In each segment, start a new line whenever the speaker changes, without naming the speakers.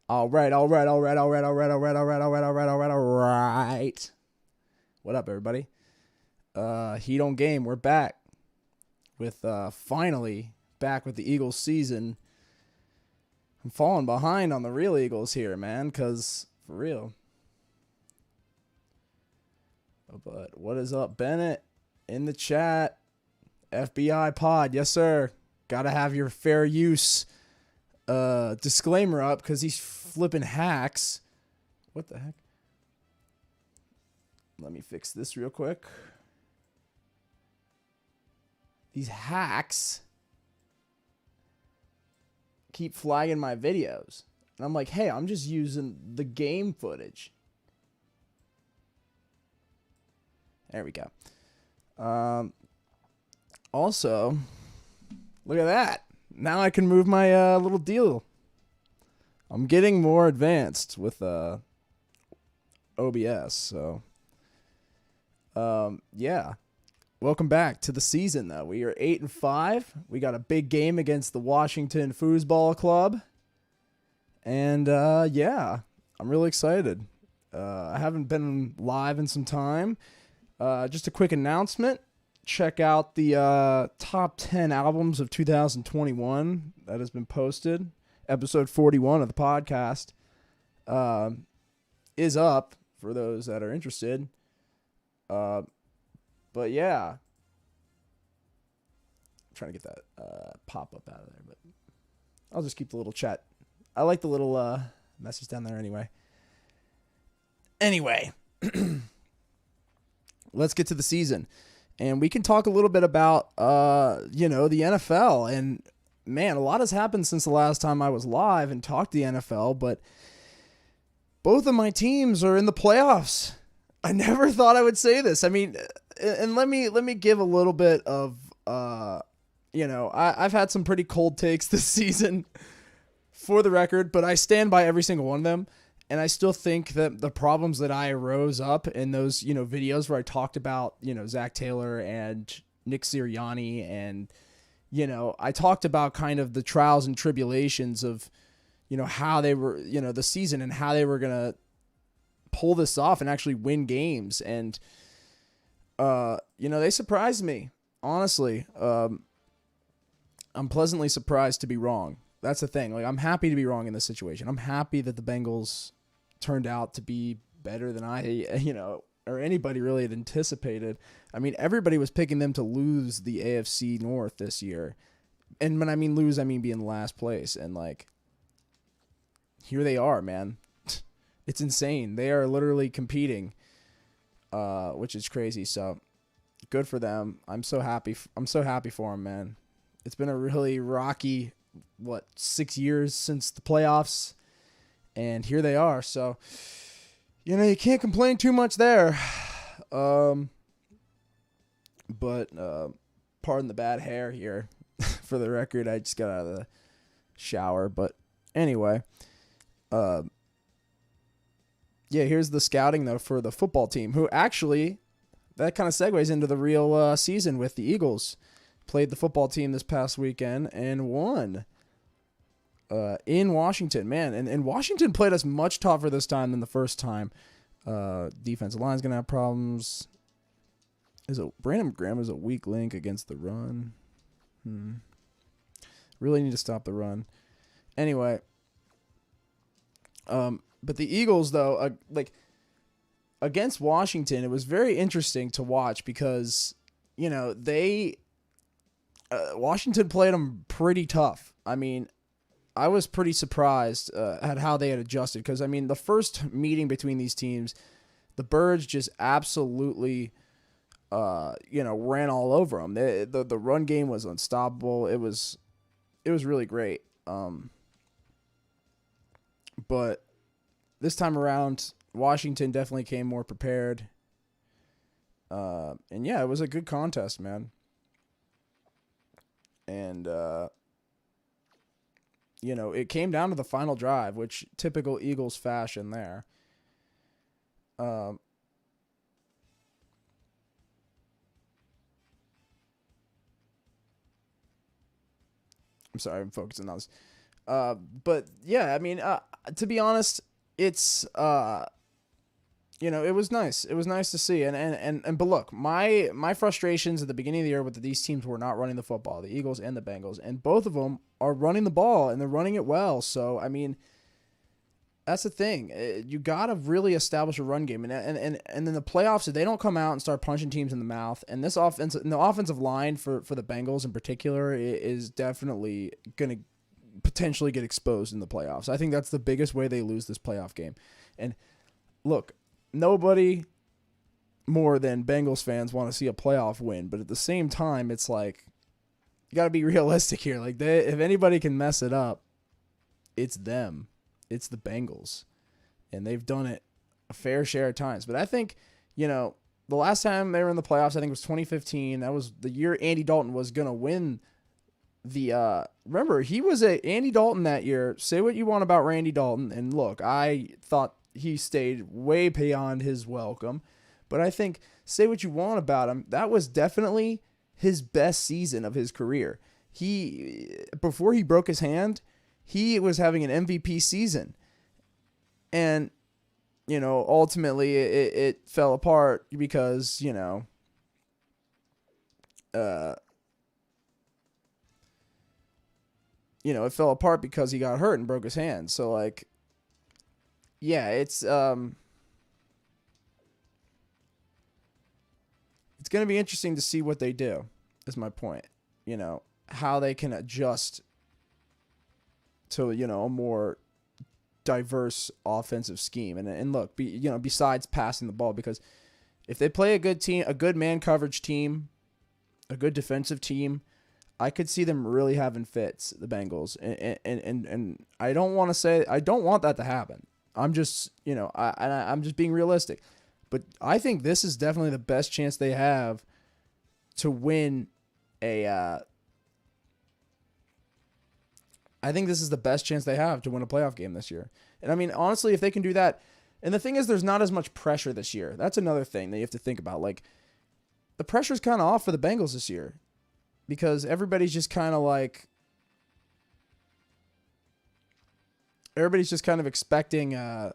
All right. What up, everybody? Heat on game. We're back with finally back with the Eagles season. I'm falling behind on the real Eagles here, man, because for real. But what is up, Bennett? In the chat. FBI pod. Yes, sir. Gotta have your fair use disclaimer up because he's flipping hacks. What the heck? Let me fix this real quick. These hacks keep flagging my videos. And I'm like, hey, I'm just using the game footage. There we go. Also, look at that. Now I can move my little deal. I'm getting more advanced with OBS. So, yeah. Welcome back to the season, though. We are 8-5. We got a big game against the Washington Foosball Club. And, yeah, I'm really excited. I haven't been live in some time. Just a quick announcement. Check out the top 10 albums of 2021 that has been posted. Episode 41 of the podcast is up for those that are interested. But yeah, I'm trying to get that pop up out of there, but I'll just keep the little chat. I like the little message down there anyway. Anyway, let's get to the season. And we can talk a little bit about, the NFL. And, man, a lot has happened since the last time I was live and talked to the NFL. But both of my teams are in the playoffs. I never thought I would say this. I mean, and let me give a little bit of, I've had some pretty cold takes this season for the record. But I stand by every single one of them. And I still think that the problems that I rose up in those, videos where I talked about, Zach Taylor and Nick Sirianni and, I talked about kind of the trials and tribulations of, how they were, the season and how they were going to pull this off and actually win games. And, they surprised me, honestly. I'm pleasantly surprised to be wrong. That's the thing. Like, I'm happy to be wrong in this situation. I'm happy that the Bengals turned out to be better than I, or anybody really had anticipated. I mean, everybody was picking them to lose the AFC North this year. And when I mean lose, I mean be in last place. And, like, here they are, man. It's insane. They are literally competing, which is crazy. So, good for them. I'm so happy. I'm so happy for them, man. It's been a really rocky, 6 years since the playoffs. And here they are. So, you can't complain too much there. But pardon the bad hair here. For the record, I just got out of the shower. But anyway, yeah, here's the scouting, though, for the football team, who actually, that kind of segues into the real season with the Eagles. Played the football team this past weekend and won. In Washington, man. And Washington played us much tougher this time than the first time. Defensive line's going to have problems. Brandon Graham is a weak link against the run. Really need to stop the run. Anyway. But the Eagles, though, against Washington, it was very interesting to watch because, Washington played them pretty tough. I mean, I was pretty surprised at how they had adjusted because, I mean, the first meeting between these teams, the Birds just absolutely, ran all over them. The run game was unstoppable. It was really great. But this time around, Washington definitely came more prepared. And, yeah, it was a good contest, man. And, it came down to the final drive, which typical Eagles fashion there. I'm sorry, I'm focusing on this. But yeah, I mean, to be honest, it's it was nice. It was nice to see. But look, my frustrations at the beginning of the year with these teams were not running the football, the Eagles and the Bengals, and both of them are running the ball and they're running it well. So I mean, that's the thing. You got to really establish a run game, and then the playoffs, if they don't come out and start punching teams in the mouth, and the offensive line for the Bengals in particular is definitely going to potentially get exposed in the playoffs. I think that's the biggest way they lose this playoff game. And look, nobody more than Bengals fans want to see a playoff win, but at the same time, it's like you got to be realistic here. Like if anybody can mess it up, it's them. It's the Bengals, and they've done it a fair share of times. But I think, the last time they were in the playoffs, I think it was 2015. That was the year Andy Dalton was going to win the remember, he was Andy Dalton that year. Say what you want about Randy Dalton, and look, I thought he stayed way beyond his welcome. But I think, say what you want about him, that was definitely his best season of his career. Before he broke his hand, he was having an MVP season. And, ultimately it fell apart because, it fell apart because he got hurt and broke his hand. So, like, yeah, it's going to be interesting to see what they do, is my point. How they can adjust to, a more diverse offensive scheme. And look, besides passing the ball, because if they play a good team, a good man coverage team, a good defensive team, I could see them really having fits, the Bengals. And I don't want that to happen. I'm just, I'm just being realistic. But I think this is definitely the best chance they have to win I think this is the best chance they have to win a playoff game this year. And I mean, honestly, if they can do that, and the thing is, there's not as much pressure this year. That's another thing that you have to think about. Like, the pressure's kind of off for the Bengals this year because everybody's just kind of expecting, like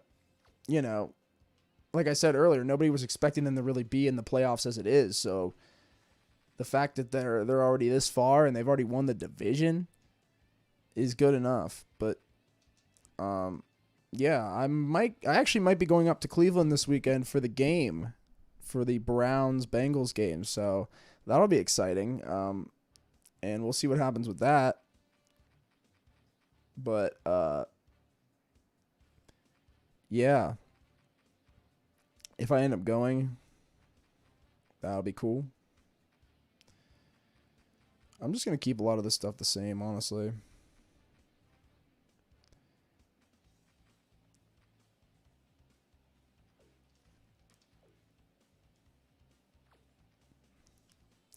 I said earlier, nobody was expecting them to really be in the playoffs as it is. So the fact that they're already this far and they've already won the division is good enough. But yeah, I actually might be going up to Cleveland this weekend for the game, for the Browns-Bengals game. So that'll be exciting. And we'll see what happens with that. But yeah, if I end up going, that'll be cool. I'm just going to keep a lot of this stuff the same, honestly.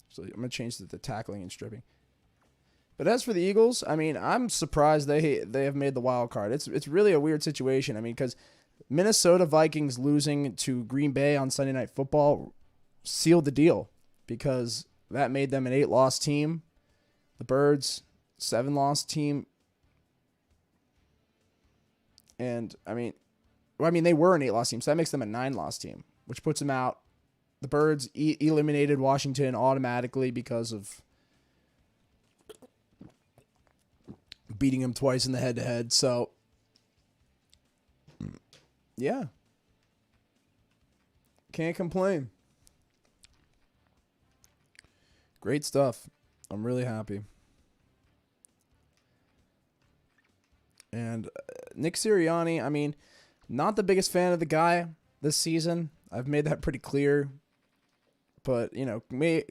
So I'm going to change the tackling and stripping. But as for the Eagles, I mean, I'm surprised they have made the wild card. It's really a weird situation. I mean, because Minnesota Vikings losing to Green Bay on Sunday Night Football sealed the deal because that made them an 8-loss team. The Birds, 7-loss team. And, I mean, they were an 8-loss team, so that makes them a 9-loss team, which puts them out. The Birds eliminated Washington automatically because of beating them twice in the head-to-head. So, yeah. Can't complain. Great stuff. I'm really happy. And Nick Sirianni, I mean, not the biggest fan of the guy this season. I've made that pretty clear. But, I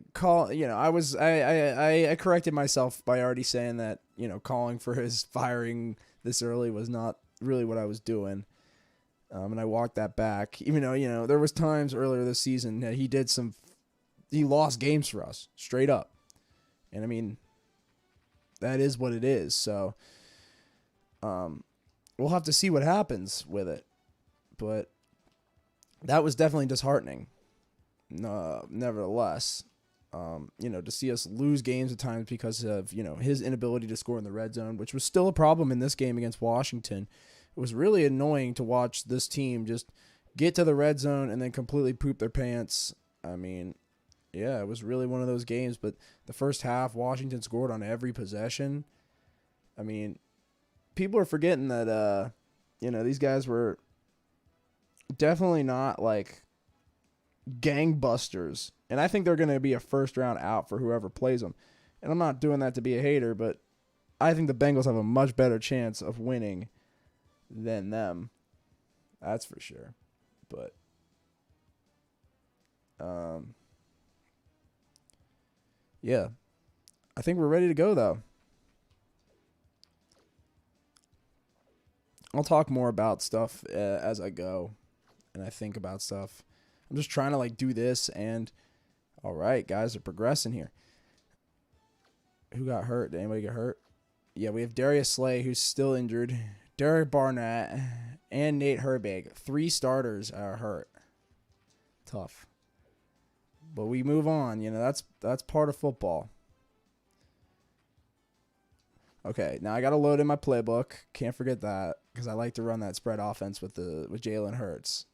corrected myself by already saying that, calling for his firing this early was not really what I was doing. And I walked that back. Even though, there was times earlier this season that he lost games for us, straight up. And, I mean, that is what it is. So, we'll have to see what happens with it. But that was definitely disheartening. Nevertheless, to see us lose games at times because of, his inability to score in the red zone, which was still a problem in this game against Washington. It was really annoying to watch this team just get to the red zone and then completely poop their pants. I mean, yeah, it was really one of those games. But the first half, Washington scored on every possession. I mean, people are forgetting that, these guys were definitely not like gangbusters. And I think they're going to be a first round out for whoever plays them. And I'm not doing that to be a hater, but I think the Bengals have a much better chance of winning than them. That's for sure. But yeah, I think we're ready to go though. I'll talk more about stuff as I go and I think about stuff. I'm just trying to like do this and all right, guys are progressing here. Who got hurt? Did anybody get hurt? Yeah, we have Darius Slay, who's still injured. Derek Barnett and Nate Herbig. 3 starters are hurt. Tough. But we move on. That's part of football. Okay, now I got to load in my playbook. Can't forget that because I like to run that spread offense with Jalen Hurts.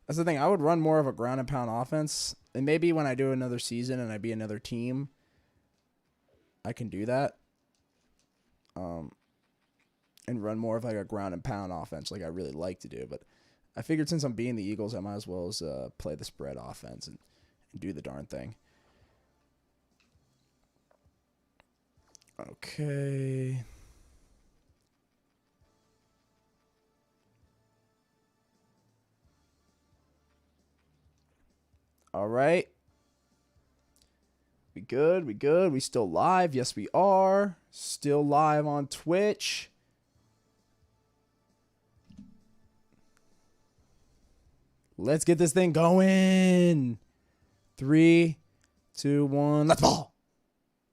That's the thing. I would run more of a ground and pound offense. And maybe when I do another season and I be another team, I can do that. And run more of like a ground and pound offense like I really like to do. But I figured since I'm beating the Eagles, I might as well as play the spread offense and do the darn thing. Okay. All right. We good? We good? We still live? Yes, we are. Still live on Twitch. Let's get this thing going. 3, 2, 1. Let's ball.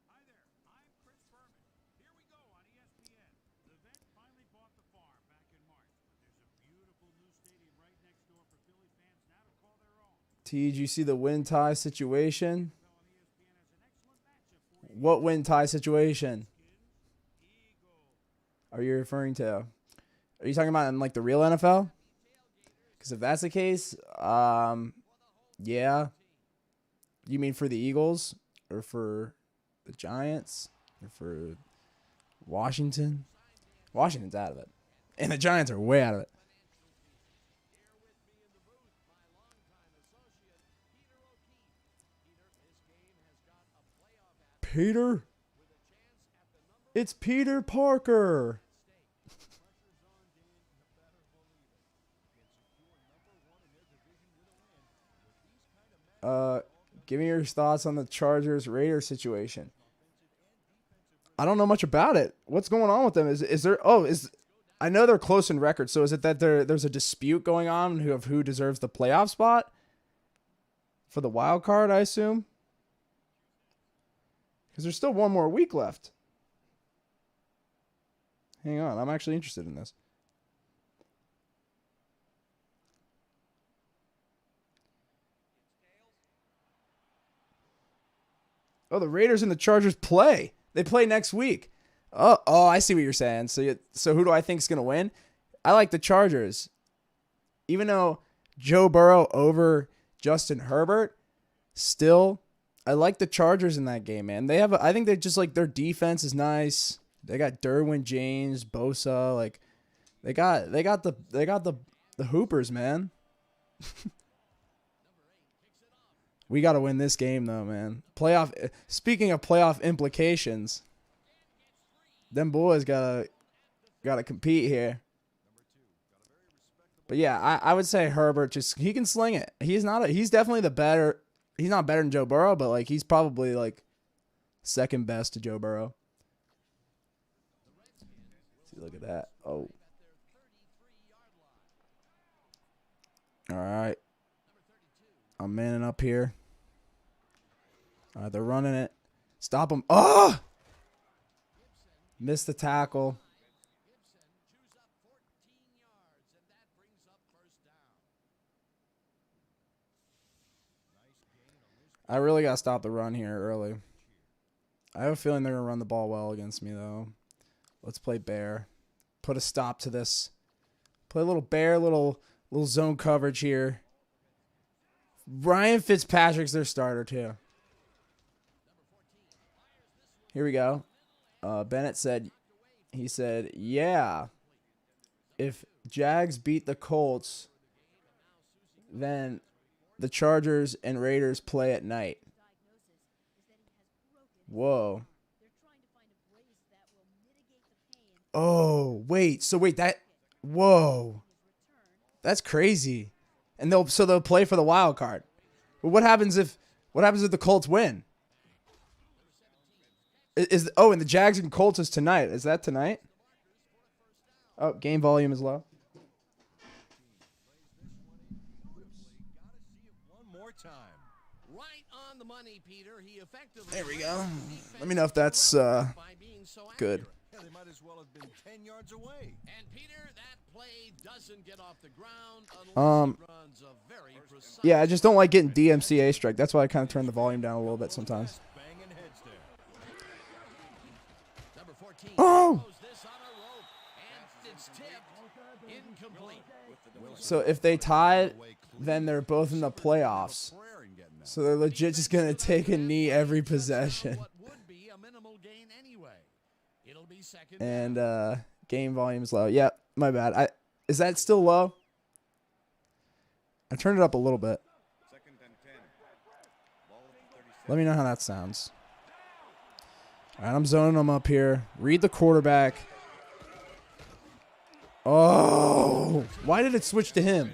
Hi there, I'm Chris Berman. Here we go on ESPN. The vet finally bought the farm back in March, but there's a beautiful new stadium right next door for Philly fans now to call their own.
T, did you see the win-tie situation?
On ESPN has an excellent matchup for you.
What win-tie situation
Eagle.
are you referring to? Are you talking about in like the real NFL? Because if that's the case, yeah. You mean for the Eagles or for the Giants or for Washington? Washington's out of it. And the Giants are way out of it.
Here with me in the booth, my longtime associate, Peter O'Keefe. Peter, this game has got a playoff atmosphere
Peter?
with a chance at the number
It's Peter Parker.
stake. Pressure's on, Dan. You better believe it. Can secure number 1 in their division with a win. With these kind of matchups,
Give me your thoughts on the Chargers-Raiders situation. I don't know much about it. What's going on with them? Is there? I know they're close in record. So is it that there's a dispute going on of who deserves the playoff spot for the wild card? I assume because there's still one more week left. Hang on, I'm actually interested in this. Oh, the Raiders and the Chargers play. They play next week. Oh, I see what you're saying. So who do I think is going to win? I like the Chargers. Even though Joe Burrow over Justin Herbert, still, I like the Chargers in that game, man. I think they just like their defense is nice. They got Derwin James, Bosa, like they got the Hoopers, man. We got to win this game, though, man. Speaking of playoff implications, them boys gotta compete here. But yeah, I would say Herbert he can sling it. He's definitely the better. He's not better than Joe Burrow, but like he's probably like second best to Joe Burrow. See, look at that. Oh. All right. I'm manning up here. All right, they're running it. Stop them. Oh! Missed the tackle. I really got to stop the run here early. I have a feeling they're going to run the ball well against me, though. Let's play Bear. put a stop to this. Play a little bear, little zone coverage here. Ryan Fitzpatrick's their starter too. Here we go. Bennett said, yeah, if Jags beat the Colts, then the Chargers and Raiders play at night. Whoa. Oh, wait. So wait, whoa. That's crazy. And they'll play for the wild card. But what happens if the Colts win? And the Jags and Colts is tonight. Is that tonight? Oh, game volume is low. There we go. Let me know if that's good.
They might as well have been 10 yards away. And Peter, that play doesn't get off the ground unless it runs a very precise.
Yeah, I just don't like getting DMCA strike. That's why I kind of turn the volume down a little bit sometimes.
Number 14
oh!
This on a rope, and it's tipped, incomplete.
So if they tie, then they're both in the playoffs. So they're legit just going to take a knee every possession. And game volume is low. Yeah, my bad. Is that still low? I turned it up a little bit. Let me know how that sounds. All right, I'm zoning them up here. Read the quarterback. Oh, why did it switch to him?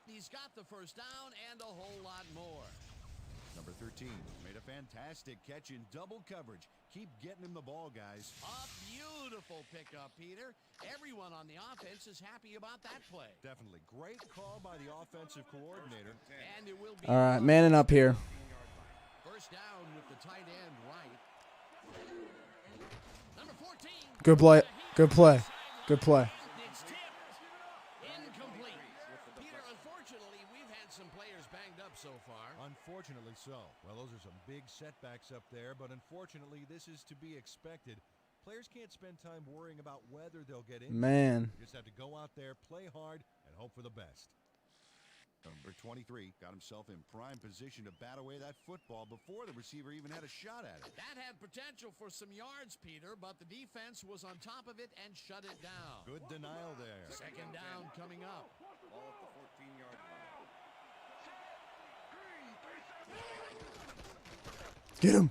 He's got the first down and a whole lot more. Number 13 made a fantastic catch in double coverage. Keep getting him the ball, guys. A beautiful pickup, Peter. Everyone on the offense is happy about that play. Definitely. Great call by the offensive coordinator. And it will be
all right, manning up here.
First down with the tight end right. Number 14.
Good play. Good play. Good play.
It's tipped. Incomplete. Peter, unfortunately, we've had some players banged up so far. Unfortunately so. Well, those are some big setbacks up there, but unfortunately, this is to be expected. Players can't spend time worrying about whether they'll get in.
Man.
You just have to go out there, play hard, and hope for the best. Number 23 got himself in prime position to bat away that football before the receiver even had a shot at it. That had potential for some yards, Peter, but the defense was on top of it and shut it down. Good denial there. Second down coming up. Ball at the 14-yard line.
Get him.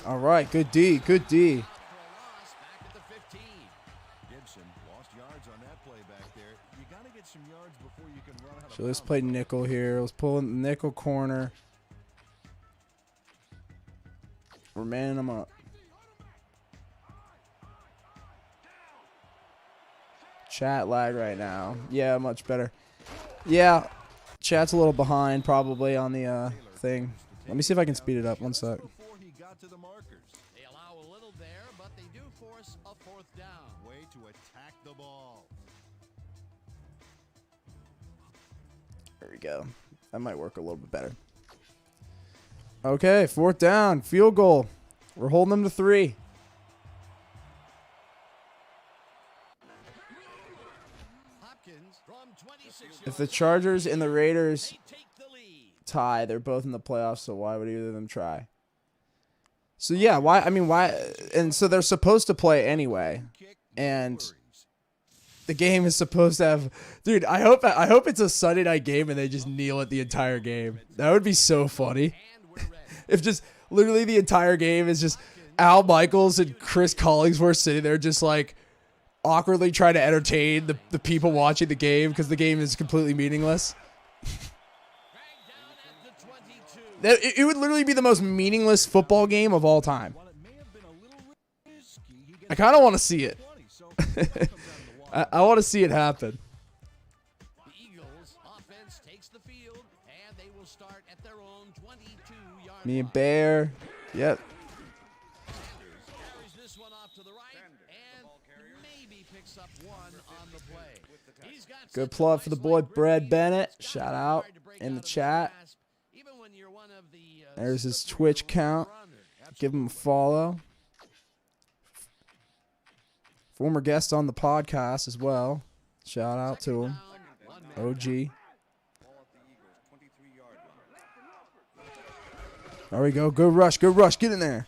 All right, good D. Good D.
Back at the 15. Gibson lost yards on that play back there. You got to get some yards before you can run out of
So let's play nickel here. Let's pull in the nickel corner. We're manning them up. Chat lag right now. Yeah, much better. Yeah, chat's a little behind probably on the thing. Let me see if I can speed it up. One sec.
They allow a little there, but they do force a fourth down. Way to attack the ball.
There we go. That might work a little bit better. Okay, fourth down. Field goal. We're holding them to 3.
Hopkins from 26
If the Chargers and the Raiders tie, they're both in the playoffs, so why would either of them try? So yeah, why? I mean, why? And so they're supposed to play anyway, and the game is supposed to have. Dude, I hope it's a Sunday night game and they just kneel it the entire game. That would be so funny. If just literally the entire game is just Al Michaels and Chris Collingsworth sitting there just like awkwardly trying to entertain the people watching the game because the game is completely meaningless. It would literally be the most meaningless football game of all time. I kind of want to see it. I want to see it happen.
The Eagles offense takes the field, and they will start at their own 22-yard
Me and Bear. Yep.
carries this one off to the right, and maybe picks up one on the play. He's got
Good plug for the boy Brad Bennett. Shout out in the chat. There's his Twitch count. Give him a follow. Former guest on the podcast as well. Shout out to him. OG. There we go. Good rush. Good rush. Get in there.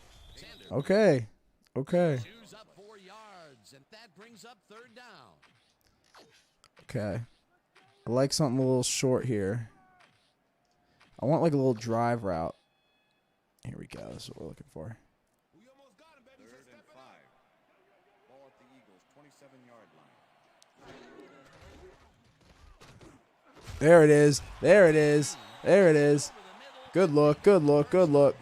Okay. Okay.
Shoes up 4 yards, and that brings up third down.
Okay. I like something a little short here. I want like a little drive route. Here we go. That's what we're looking for.
We almost got him, baby.
Third and 5. Ball at the Eagles' 27-yard line.
There it is. There it is. There it is. Good look. Good look. Good look.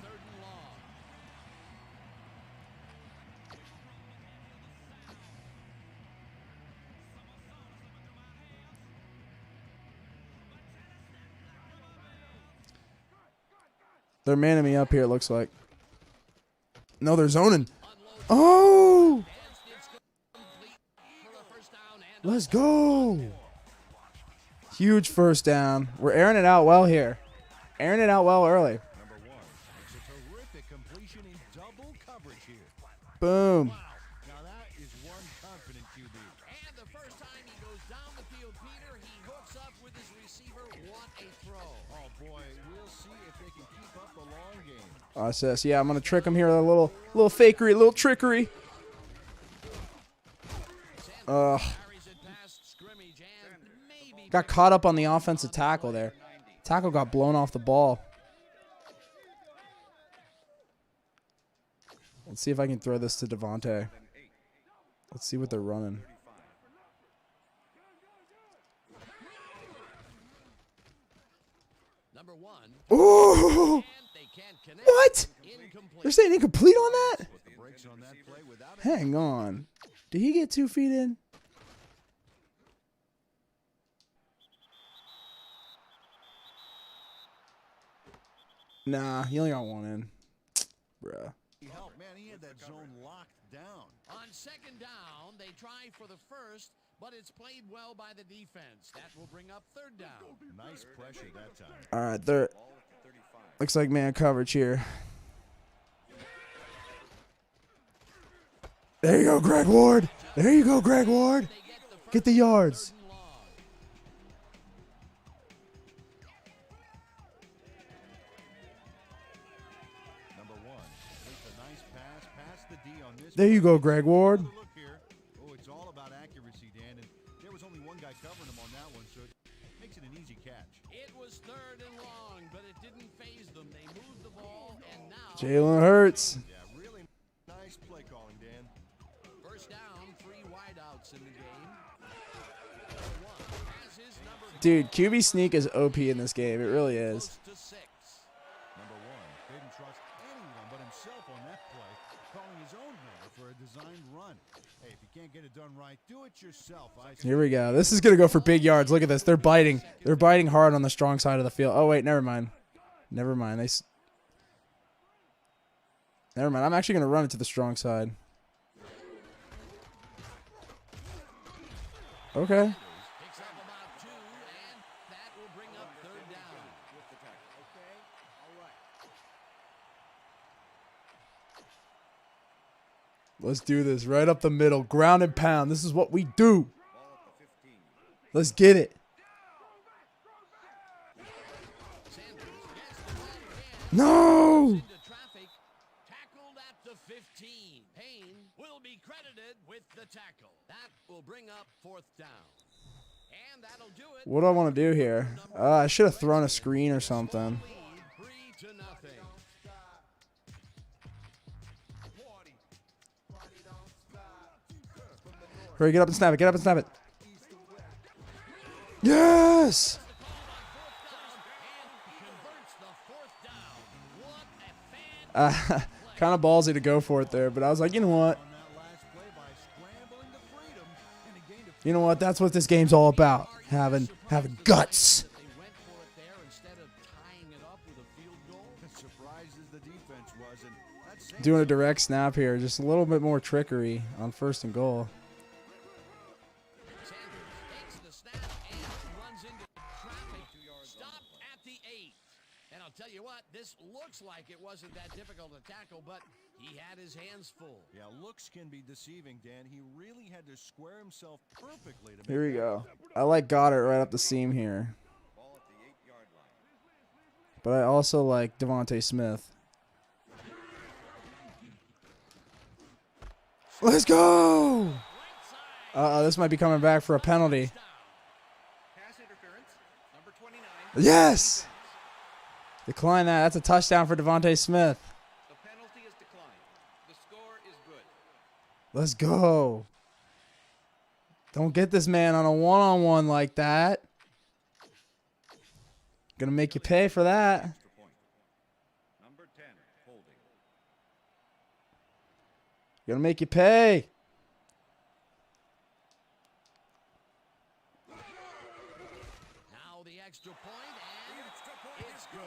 They're manning me up here, it looks like. No, they're zoning. Oh! Let's go. Huge first down. We're airing it out well here. Airing it out well early.
Number 1. It's a terrific completion in double coverage here.
Boom.
Now that is one confident QB. And the first time he goes down the field, Peter, he hooks up with his receiver. What a throw. Oh, boy. We'll see if they can keep up the long game.
Sis, yeah, I'm going to trick him here. A little fakery, a little trickery. Got caught up on the offensive tackle there. Tackle got blown off the ball. Let's see if I can throw this to Devontae. Let's see what they're running.
Number 1.
Ooh! What? They're saying incomplete on that? Hang on. Did he get 2 feet in? Nah, he only got 1 in. Bruh.
Man, he had that zone locked down. On second down, they try for the first, but it's played well by the defense. That will bring up third down. Nice pressure that time.
All right, there. Looks like man coverage here. There you go, Greg Ward. There you go, Greg Ward. Get the yards. There you go, Greg Ward.
Oh, it's all about accuracy, Dan, and there was only one guy covering him on that one, so it makes it an easy catch. It was third and long, but it didn't faze them. They moved the ball, and now
Jalen Hurts.
Yeah, really nice play calling, Dan. First down, 3 wideouts in the game.
Dude, QB sneak is OP in this game. It really is.
Number 1 didn't trust anyone but himself on that play, calling his own number for a designed run. Hey, if you can't get it done right, do it yourself.
Here we go. This is going to go for big yards. Look at this. They're biting. They're biting hard on the strong side of the field. Oh, wait. Never mind. Never mind. Never mind. I'm actually going to run it to the strong side. Okay. Let's do this right up the middle. Ground and pound. This is what we do. Let's get it. No!
Tackled at the 15. Payne will be credited with the tackle. That will bring up fourth down. And that'll do it.
What do I want to do here? I should have thrown a screen or something.
3-0.
Hurry, get up and snap it. Get up and snap it. Yes! Kind of ballsy to go for it there, but I was like, you know what? You know what? That's what this game's all about. Having guts. Doing a direct snap here. Just a little bit more trickery on 1st and goal.
Tell you what, this looks like it wasn't that difficult to tackle, but He had his hands full.
Yeah, looks can be deceiving, Dan. He really had to square himself perfectly to make
Here we
that
go.
catch.
I like Goddard right up the seam here.
Ball at the 8-yard line.
But I also like Devontae Smith. Let's go! Uh-oh, this might be coming back for a penalty.
Pass interference. Number 29.
Yes! Decline that. That's a touchdown for Devontae Smith.
The penalty is declined. The score is good.
Let's go. Don't get this man on a one-on-one like that. Gonna make you pay for that.
Extra point. Number 10, holding.
Gonna make you pay.
Now the extra point, and it's good.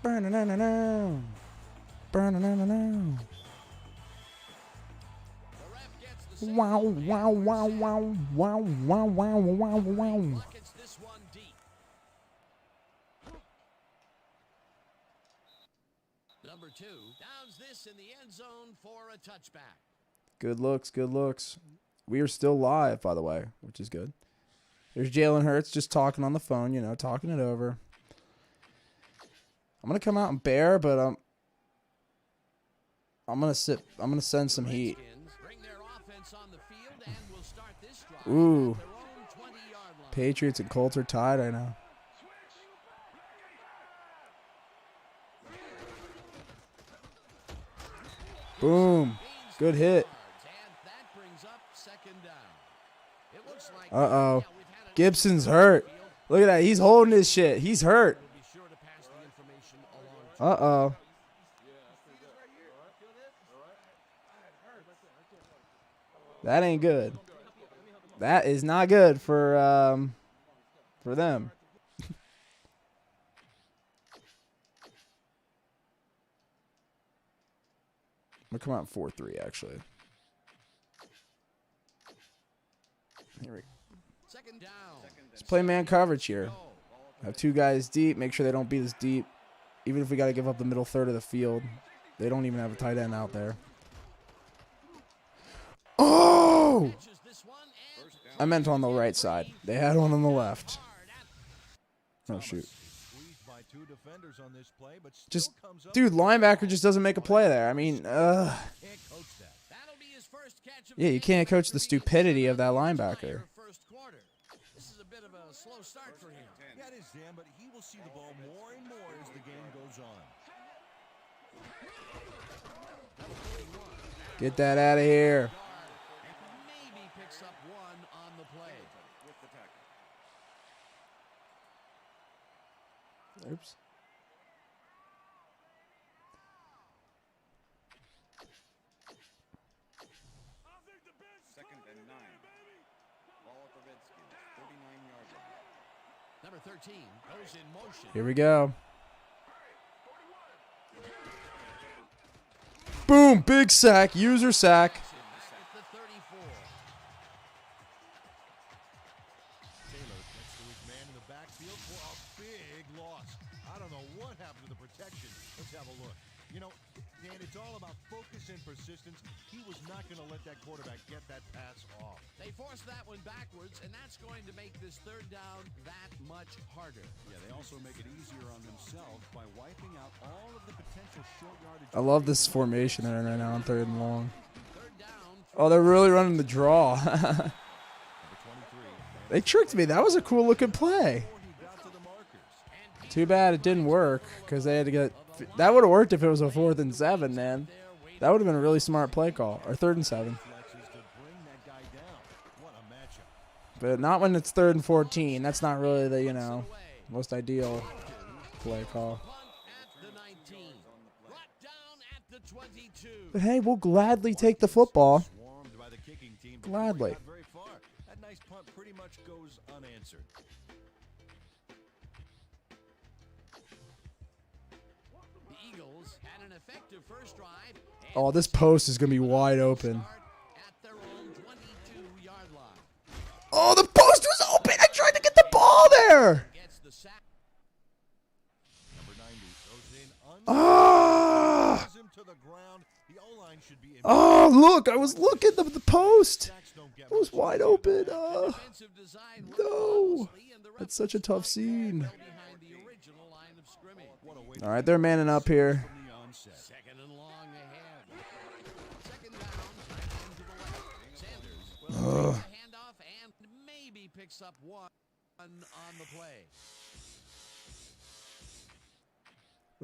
Burn-a-na-na-na. Burn-a-na-na-na.
The ref gets the save.
Wow, wow, wow, wow, wow, wow, wow, wow, wow.
Buckets this one deep. Number 2 downs this in the end zone for a touchback.
Good looks, good looks. We are still live, by the way, which is good. There's Jalen Hurts just talking on the phone, you know, talking it over. I'm gonna come out and bear, but I'm gonna send some heat.
Redskins bring their offense on the field and will start this drive
Ooh.
at their own 20-yard line.
Patriots and Colts are tied, I know. Boom. Good hit.
And that brings up second down. It looks like
Uh-oh.
we've had an
Gibson's hurt. Look at that. He's holding his shit. He's hurt.
We'll be sure to pass the information along to
Uh-oh. That ain't good. That is not good for them. I'm gonna come out 4-3 actually. Here we go.
second down.
Let's play man coverage here. Have two guys deep. Make sure they don't beat us deep. Even if we got to give up the middle third of the field. They don't even have a tight end out there. Oh!
Catches this one and
I meant on the right side. They had one on the left. Oh, shoot.
Squeezed by 2 defenders on this play, but still
Just,
comes up
dude,
with
linebacker just doesn't make a play there. I mean,
Can't coach that.
that'll be his first catch of
yeah,
the
you
game
can't coach the
after the
stupidity of that
entire
linebacker.
first quarter. This is a bit of a slow start for him.
Yeah, it is, Dan, but he will see the ball more and more as the game goes on.
Get that out of here.
Maybe picks up one on the play.
With the tackle.
Oops.
Second and 9. Ball at the Redskins. 39-yard line.
Number 13 goes in motion.
Here we go. Boom, big sack, user sack.
At the 34.
Taylor gets to his man in the backfield for a big loss. I don't know what happened to the protection. Let's have a look. You know, Dan, it's all about focus and persistence. He was not going to let that quarterback get that pass off.
They forced that one backwards, and that's going to make this third down that much harder.
Yeah, they also make it easier on themselves by wiping out all of the potential short yardage.
I love this formation they're in right now on 3rd and long.
Third down.
Oh, they're really running the draw.
Number 23.
They tricked me. That was a cool looking play.
Before he got to the markers.
Too bad it didn't work because they had to get. That would have worked if it was a 4th and 7, man. That would have been a really smart play call. Or 3rd and 7.
Flexes to bring that guy down. What a matchup.
But not when it's 3rd and 14. That's not really the, you know, most ideal play call.
Punt at the 19. Brought down at the 22.
But hey, we'll gladly take the football.
Swarmed by the kicking team before he
Gladly.
got very far. That nice punt pretty much goes unanswered.
The Eagles had an effective first drive. and
Oh, this post is going to be wide open.
start at their own 22-yard line.
Oh, the post was open. I tried to get the ball there.
Gets the sack.
to the ground. The O-line should be
Oh, look, I was looking at the post.
Sacks don't get
It was
much
wide
easier
open.
than that.
Defensive design worked
No.
flawlessly, and the
That's such a tough scene.
well behind the original line of scrimmage.
What a way
All right, they're manning up here.
from the onset.
Second and long ahead. Second down, tight end to the left. Sanders will take the handoff and maybe picks up one on the play.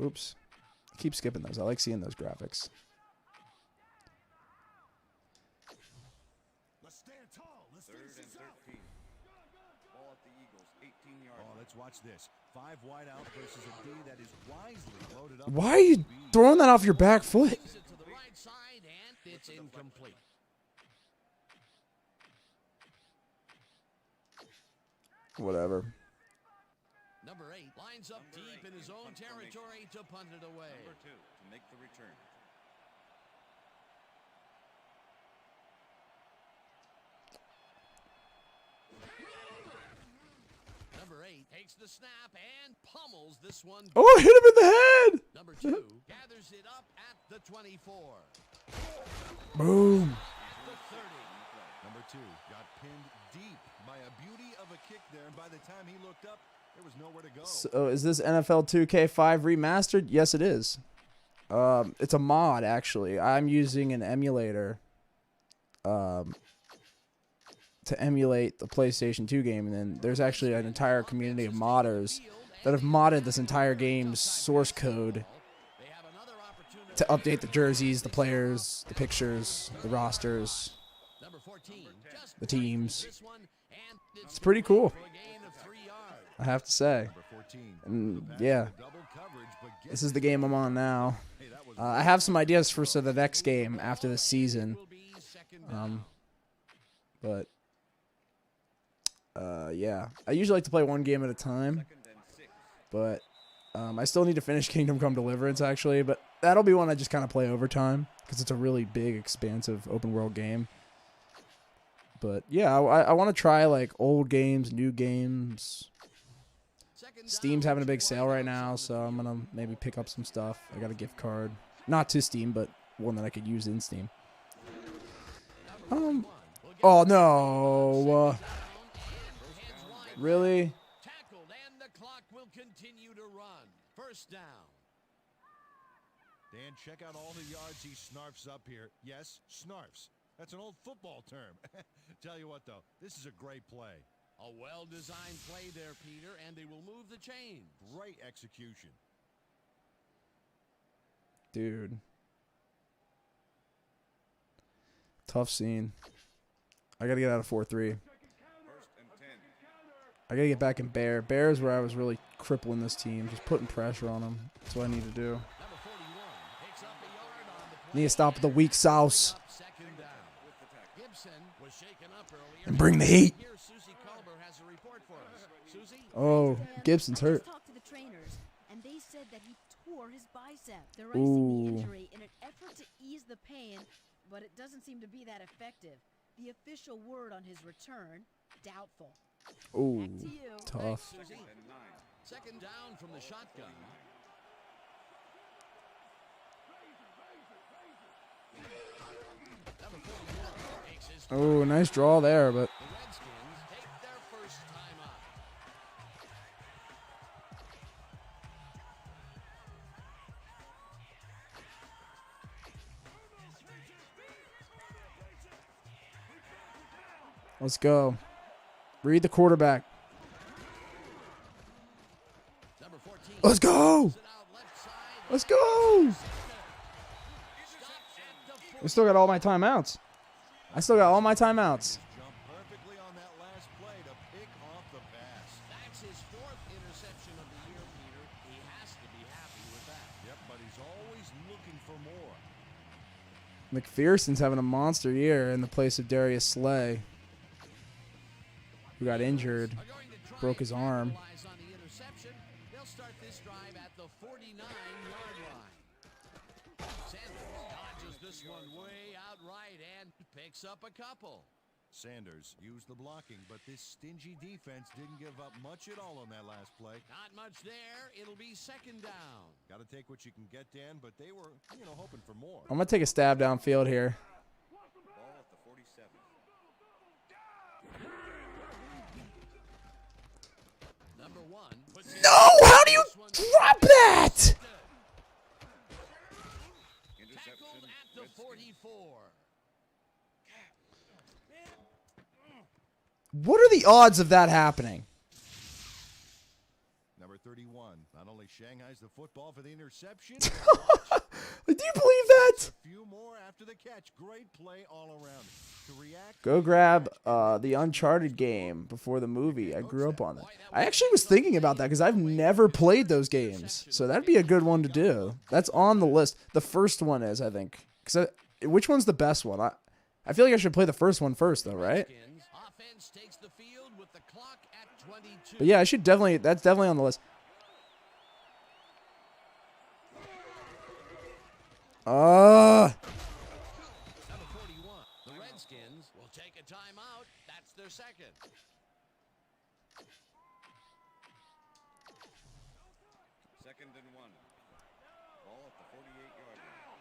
Oops. I keep skipping those. I like seeing those graphics.
Let's stand tall. Let's
Third and 13. Ball at the Eagles, 18-yard
Oh,
line.
let's watch this. 5 wide out versus a D that is wisely loaded up.
Why are you throwing that off your back foot?
Moves it to the right side, and it's incomplete.
Whatever.
Number 8 lines up deep in his own territory to punt it away.
Number 2 to make the return.
Number 8 takes the snap and pummels this one.
Oh, I hit him in the head.
Number 2 gathers it up at the 24.
Boom.
The 30.
Number 2 got pinned deep by a beauty of a kick there, and by the time he looked up, there was nowhere to go.
So is this NFL2K5 Remastered? Yes, it is. It's a mod, actually. I'm using an emulator to emulate the PlayStation 2 game, and then there's actually an entire community of modders that have modded this entire game's source code
They have another opportunity.
to update the jerseys, the players, the pictures, the rosters,
Number 14 just
the teams.
this one, and
It's pretty cool,
for a gain of 3 yards.
I have to say.
Number 14.
And yeah,
Double coverage, but
this is the game I'm on now.
hey, that was
I have some ideas for the next game after the season,
Will be second down.
but yeah, I usually like to play one game at a time,
Second and 6.
but I still need to finish Kingdom Come Deliverance actually, but that'll be one I just kind of play over time because it's a really big, expansive open world game. But yeah, I want to try like old games, new games.
Second down,
Steam's having a big sale right now, so I'm gonna maybe pick up some stuff. I got a gift card, not to Steam, but one that I could use in Steam. Oh no, really?
tackled, and the clock will continue to run. First down.
Dan, check out all the yards he snarfs up here. Yes, snarfs. That's an old football term. Tell you what, though, this is a great play.
A well-designed play there, Peter, and they will move the chains.
Great execution.
Dude. Tough scene. I gotta get out of 4-3.
First and 10.
I gotta get back in Bear. Bear is where I was really crippling this team, just putting pressure on them. That's what I need to do.
Number 41 picks up a yard on the play.
Need to stop the weak sauce
Second down. Gibson was shaken up earlier.
and bring the heat.
Here, Susie Culber has a report for us. Susie?
Oh, Gibson's hurt.
I just talked to the trainers, and they said that he tore his bicep. They're icing the injury in an effort to ease the pain, but it doesn't seem to be that effective. The official word on his return, doubtful.
Ooh,
Back to you.
tough.
Susie.
And 9.
Second down from the shotgun. Number 41 takes his
Oh, nice draw there, but
The Redskins take their first time out.
let's go. Read the quarterback.
Number 14
Let's go.
it out left side.
Let's go.
Stopped at the
We still got all my timeouts. I still got all my timeouts.
Jump perfectly on that last play to pick off the pass.
That's his 4th interception of the year, Peter. He has to be happy with that.
Yep, but he's always looking for more.
McPherson's having a monster year in the place of Darius Slay, who got injured,
Are going to try
broke his
and
arm.
capitalize on the interception. They'll start this drive at the 49-yard line. Sanders dodges this one way out right and picks up a couple.
Sanders used the blocking, but this stingy defense didn't give up much at all on that last play.
Not much there. It'll be second down.
Got to take what you can get, Dan, but they were, hoping for more.
I'm going to take a stab downfield here.
Ball at the 47.
Number 1.
No! How do you drop that?
Tackled at the 44.
What are the odds of that happening?
Number 31. Not only Shanghai's the football for the interception.
Do you believe that?
A few more after the catch. Great play all around. To react.
Go grab the Uncharted game before the movie. I grew up on it. I actually was thinking about that because I've never played those games. So that'd be a good one to do. That's on the list. The first one is, I think. Which one's the best one? I feel like I should play the first one first, though, right?
Offense takes the field with the clock at 22.
But yeah, I should definitely. That's definitely on the list.
Number 41. The Redskins will take a timeout. That's their second.
Second and 1. Ball at the 48-yard line.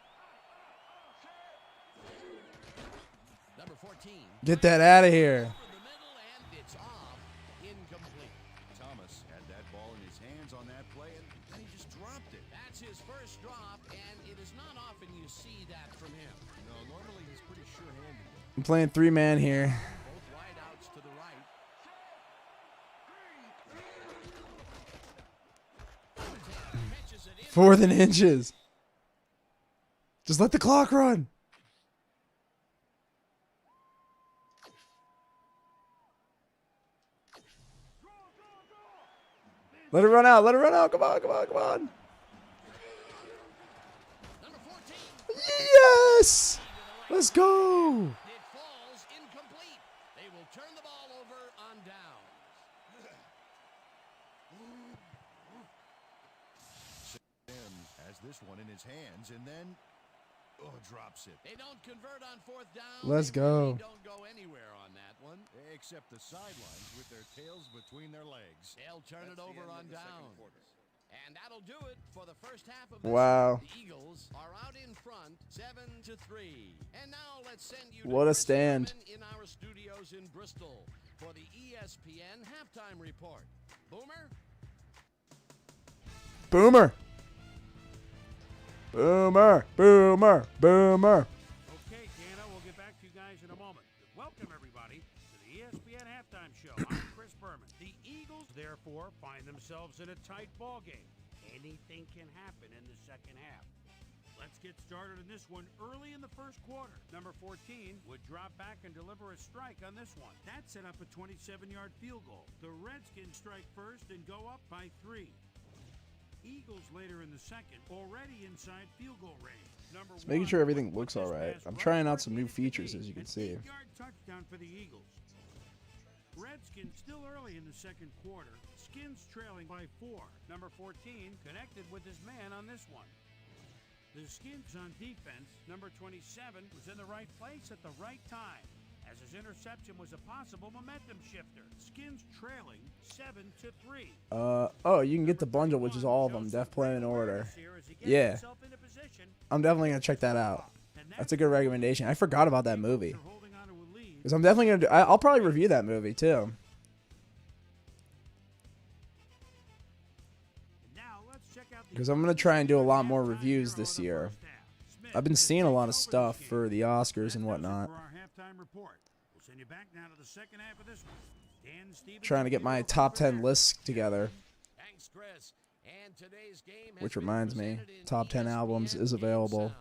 Number 14.
Get that out of here.
Over the middle, and it's off. Incomplete.
Thomas had that ball in his hands on that play, and then he just dropped it.
That's his first drop, and it is not often you see that from him.
No, normally he's pretty sure-handed.
I'm playing 3-man here.
Both wideouts to the right. Catches it in.
4th and inches. Just let the clock run. Let it run out. Let it run out. Come on, come on, come on.
Number 14.
Yes! Let's go.
It falls incomplete. They will turn the ball over on downs.
Sims has this one in his hands, and then drops it.
They don't convert on 4th down.
Let's
They
go.
really don't go anywhere on that one.
Except the sidelines with their tails between their legs.
They'll turn it
That's the
over
end
on
of the second
downs.
quarter.
And that'll do it for the first half of this
Wow.
one. The Eagles are out in front, 7-3. And now let's send you
What
to
a
Chris
stand.
Berman in our studios in Bristol for the ESPN halftime report. Boomer?
Boomer. Boomer. Boomer. Boomer.
Okay, Dana, we'll get back to you guys in a moment. Welcome, everybody, to the ESPN Halftime Show. I'm Chris Berman. The Eagles, therefore, find themselves in a tight ball game. Anything can happen in the second half. Let's get started in this one early in the first quarter. Number 14 would drop back and deliver a strike on this one. That set up a 27-yard field goal. The Redskins strike first and go up by 3. Eagles later in the second, already inside field goal range. Number
Just making
one
sure everything
puts
looks
this
all right.
pass
I'm
right
trying
where
out some
it
new
needed to
features,
be.
as you can
An
see.
8-yard touchdown for the Eagles. Redskins still early in the second quarter. Skins trailing by 4. Number 14 connected with his man on this one. The Skins on defense. Number 27 was in the right place at the right time, as his interception was a possible momentum shifter. Skins trailing 7-3.
Oh, you can get the bundle, which is all of them. Def Play in order. Yeah. I'm definitely going to check that out. That's a good recommendation. I forgot about that movie. Because I'm definitely going to do, I'll probably review that movie, too. Because I'm going to try and do a lot more reviews this year. I've been seeing a lot of stuff for the Oscars and whatnot. Trying to get my top 10 list together.
Thanks, Chris. And today's game has
Which
been
reminds me,
presented in
top 10 albums
ESPN
is available.
Sound.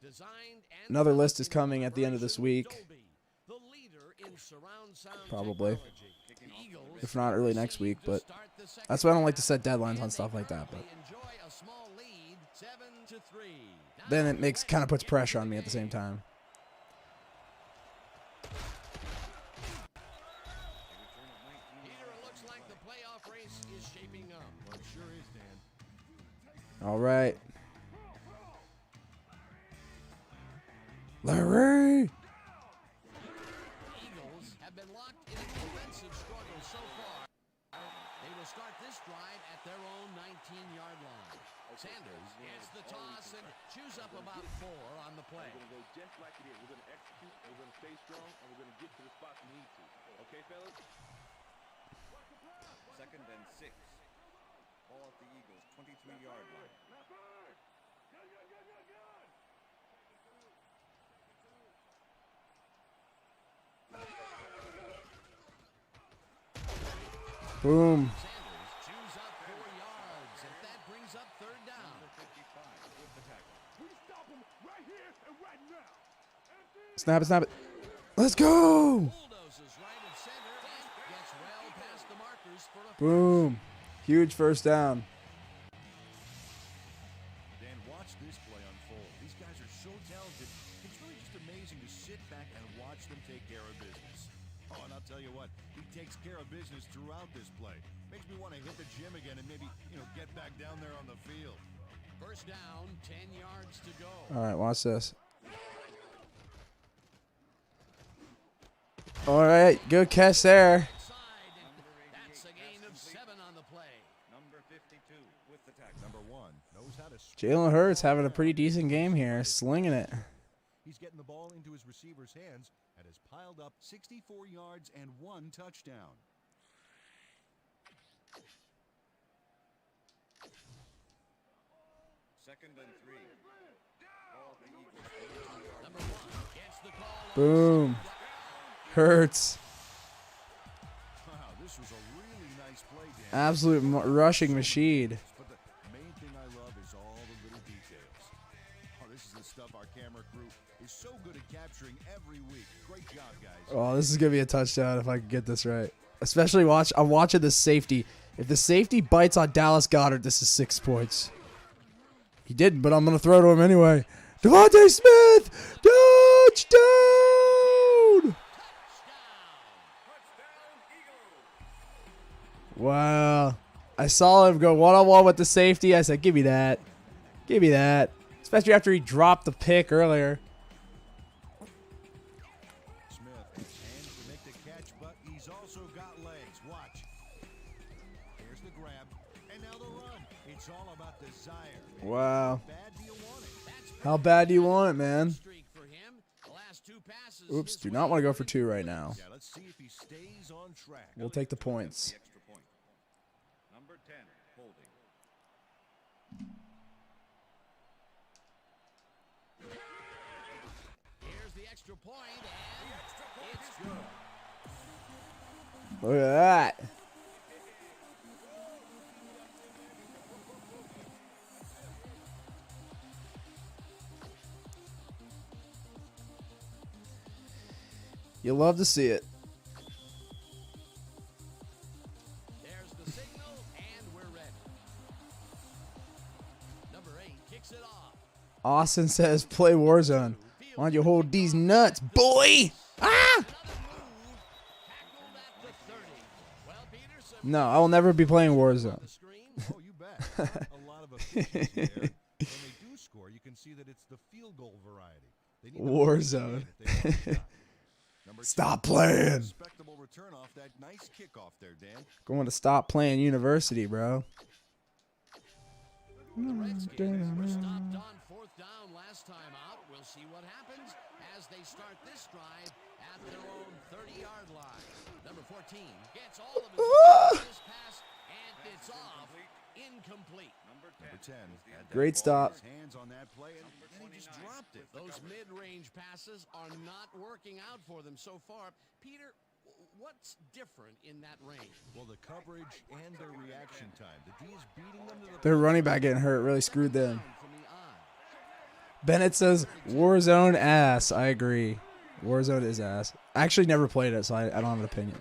Designed and
Another list is
developed
coming
in
at the end of this
collaboration
week.
with Dolby, the leader in surround sound
Probably.
technology. The Eagles
If not early next
proceed
week,
to
but
start the second
that's why I don't like to
half,
set deadlines
and
on
they
stuff like that. But
currently enjoy a small lead, 7-3.
then
Now
it makes
let's
kind of puts
get
pressure
to
on
the
me at the same
game.
time.
Peter, it looks like the playoff race is shaping up.
Well, it sure is, Dan.
All right. Larry.
Eagles offensive struggle so far. They will start this drive at their own 19-yard line. Sanders gets the toss and chews up about 4 on the play.
We're going to go just like it is. We're going to execute, and we're going to stay strong, and we're going to get to the spots we need to. Okay, fellas?
Second and 6. Ball at the Eagles' 23-yard line.
Boom.
Sanders chews up 4 yards, and that brings up third down.
Number 55 with the tackle.
We stop him right here and right now.
Snap it, snap it. Let's go.
Bulldozes right at center and gets well past the markers for a
Boom. Huge first down.
Dan, watch this play unfold. These guys are so talented. It's really just amazing to sit back and watch them take care of business. Oh, and I'll tell you what, he takes care of business throughout this play. Makes me want to hit the gym again and maybe, get back down there on the field.
first down, 10 yards to go.
All right, watch this. All right, good catch there.
Side, and that's a gain of 7 on the play.
Number 52 with the tackle.
Number 1 knows how to.
Jalen Hurts having a pretty decent game here, slinging it.
He's getting the ball into his receiver's hands and has piled up 64 yards and 1 touchdown.
Second and 3. Ball at the Eagles' 22-yard
Number 1 gets the call.
Boom. Hurts.
Wow, this was a really nice play, Dan.
Absolute rushing machine.
But the main thing I love is all the little details. Oh, this is the stuff our camera crew is so good at capturing every week. Great job, guys.
Oh, this is gonna be a touchdown if I can get this right. Especially I'm watching the safety. If the safety bites on Dallas Goedert, this is 6 points. He didn't, but I'm gonna throw to him anyway. Devontae Smith, touchdown! Wow. I saw him go one-on-one with the safety. I said, give me that. Give me that. Especially after he dropped the pick earlier.
Smith hands to make the catch, but he's also got legs. Watch. Here's the grab, and now the run. It's all about desire.
Wow.
How bad do you want it?
How bad do you want it, man?
Streak for him. The last 2 passes.
Oops,
his
do
way.
not want to go for 2 right now.
Yeah, let's see if he stays on track.
We'll take the points.
the extra point. Number 10 holding.
Here's the extra point, and it's good.
Look at that. You love to see it.
There's the signal, and we're ready. Number 8 kicks it off.
Austin says, play Warzone. Why don't you hold these nuts, boy? Ah!
Another move. Tackled at the 30. Well, Peterson.
No, I will never be playing Warzone.
The screen.
Oh, you bet. A lot of efficiency there. When they do score, you can see that it's the field goal variety. They need to
Warzone.
if they want to stop. Number
Stop
2,
playing.
Respectable return off that nice kickoff there, Dan.
Going to stop playing university, bro.
The Redskins were stopped on 4th down last time out. We'll see what happens as they start this drive at their own 30-yard line. Number 14 gets all of his this pass, and it's off. Incomplete.
Number
10. had that
Great
ball
stop.
in his hands on that play, and he just dropped it.
Those mid-range passes are not working out for them so far. Peter, what's different in that range?
Well, the coverage and their reaction time. The D is beating them to the
Their running back getting hurt really screwed them.
From the eye.
Bennett says, Warzone ass. I agree. Warzone is ass. I actually never played it, so I don't have an opinion.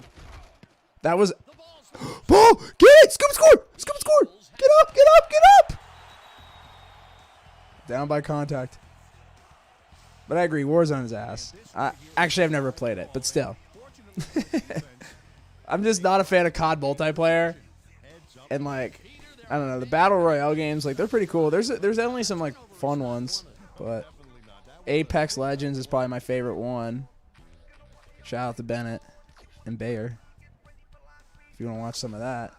That was...
The ball's
Ball! Get it! Scoop score! Scoop score! Get up! Get up! Get up! Down by contact. But I agree, Warzone is ass. Actually, I've never played it, but still. I'm just not a fan of COD multiplayer. And like, I don't know, the Battle Royale games, like, they're pretty cool. There's only some like fun ones, but Apex Legends is probably my favorite one. Shout out to Bennett and Bayer. if you want to watch some of that.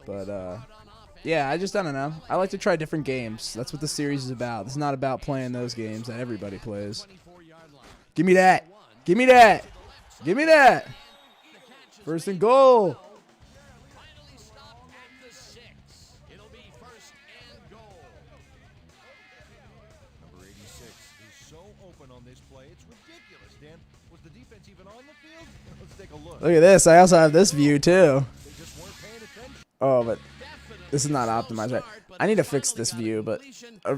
But yeah, I don't know. I like to try different games. That's what the series is about. It's not about playing those games that everybody plays. Give me that. Give me that. Give me that. First and goal.
Finally stopped at the 6. It'll be first and goal.
Number 86 is so open on this play. It's ridiculous, Dan. Was the defense even on the field? Let's take a look.
Look at this. I also have this view too.
They just weren't paying attention.
Oh, but this is not optimized right. I need to fix this view, but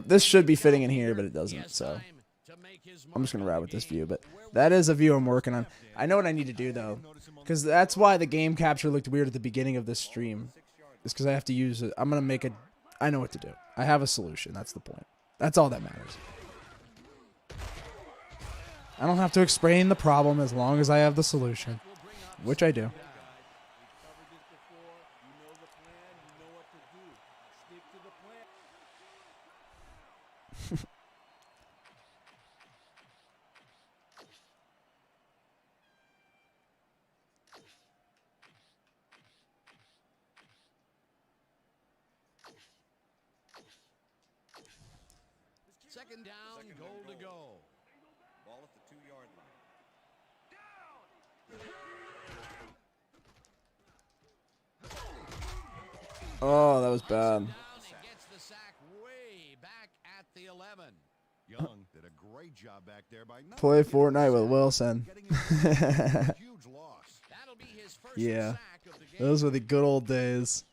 this should be fitting in here, but it doesn't. So I'm just gonna ride with this view. But that is a view I'm working on. I know what I need to do though, because that's why the game capture looked weird at the beginning of this stream. It's because I have to use it. I'm gonna make it. I know what to do. I have a solution. That's the point. That's all that matters. I don't have to explain the problem as long as I have the solution, which I do.
Second down, goal to go.
Ball at the 2-yard line.
Oh, that was bad.
Down and gets the sack way back at the 11.
Young did a great job back there by not
Play
getting
Fortnite with
sack,
Wilson.
getting a huge loss.
That'll be his first
Yeah,
sack of the game.
those were the good old days.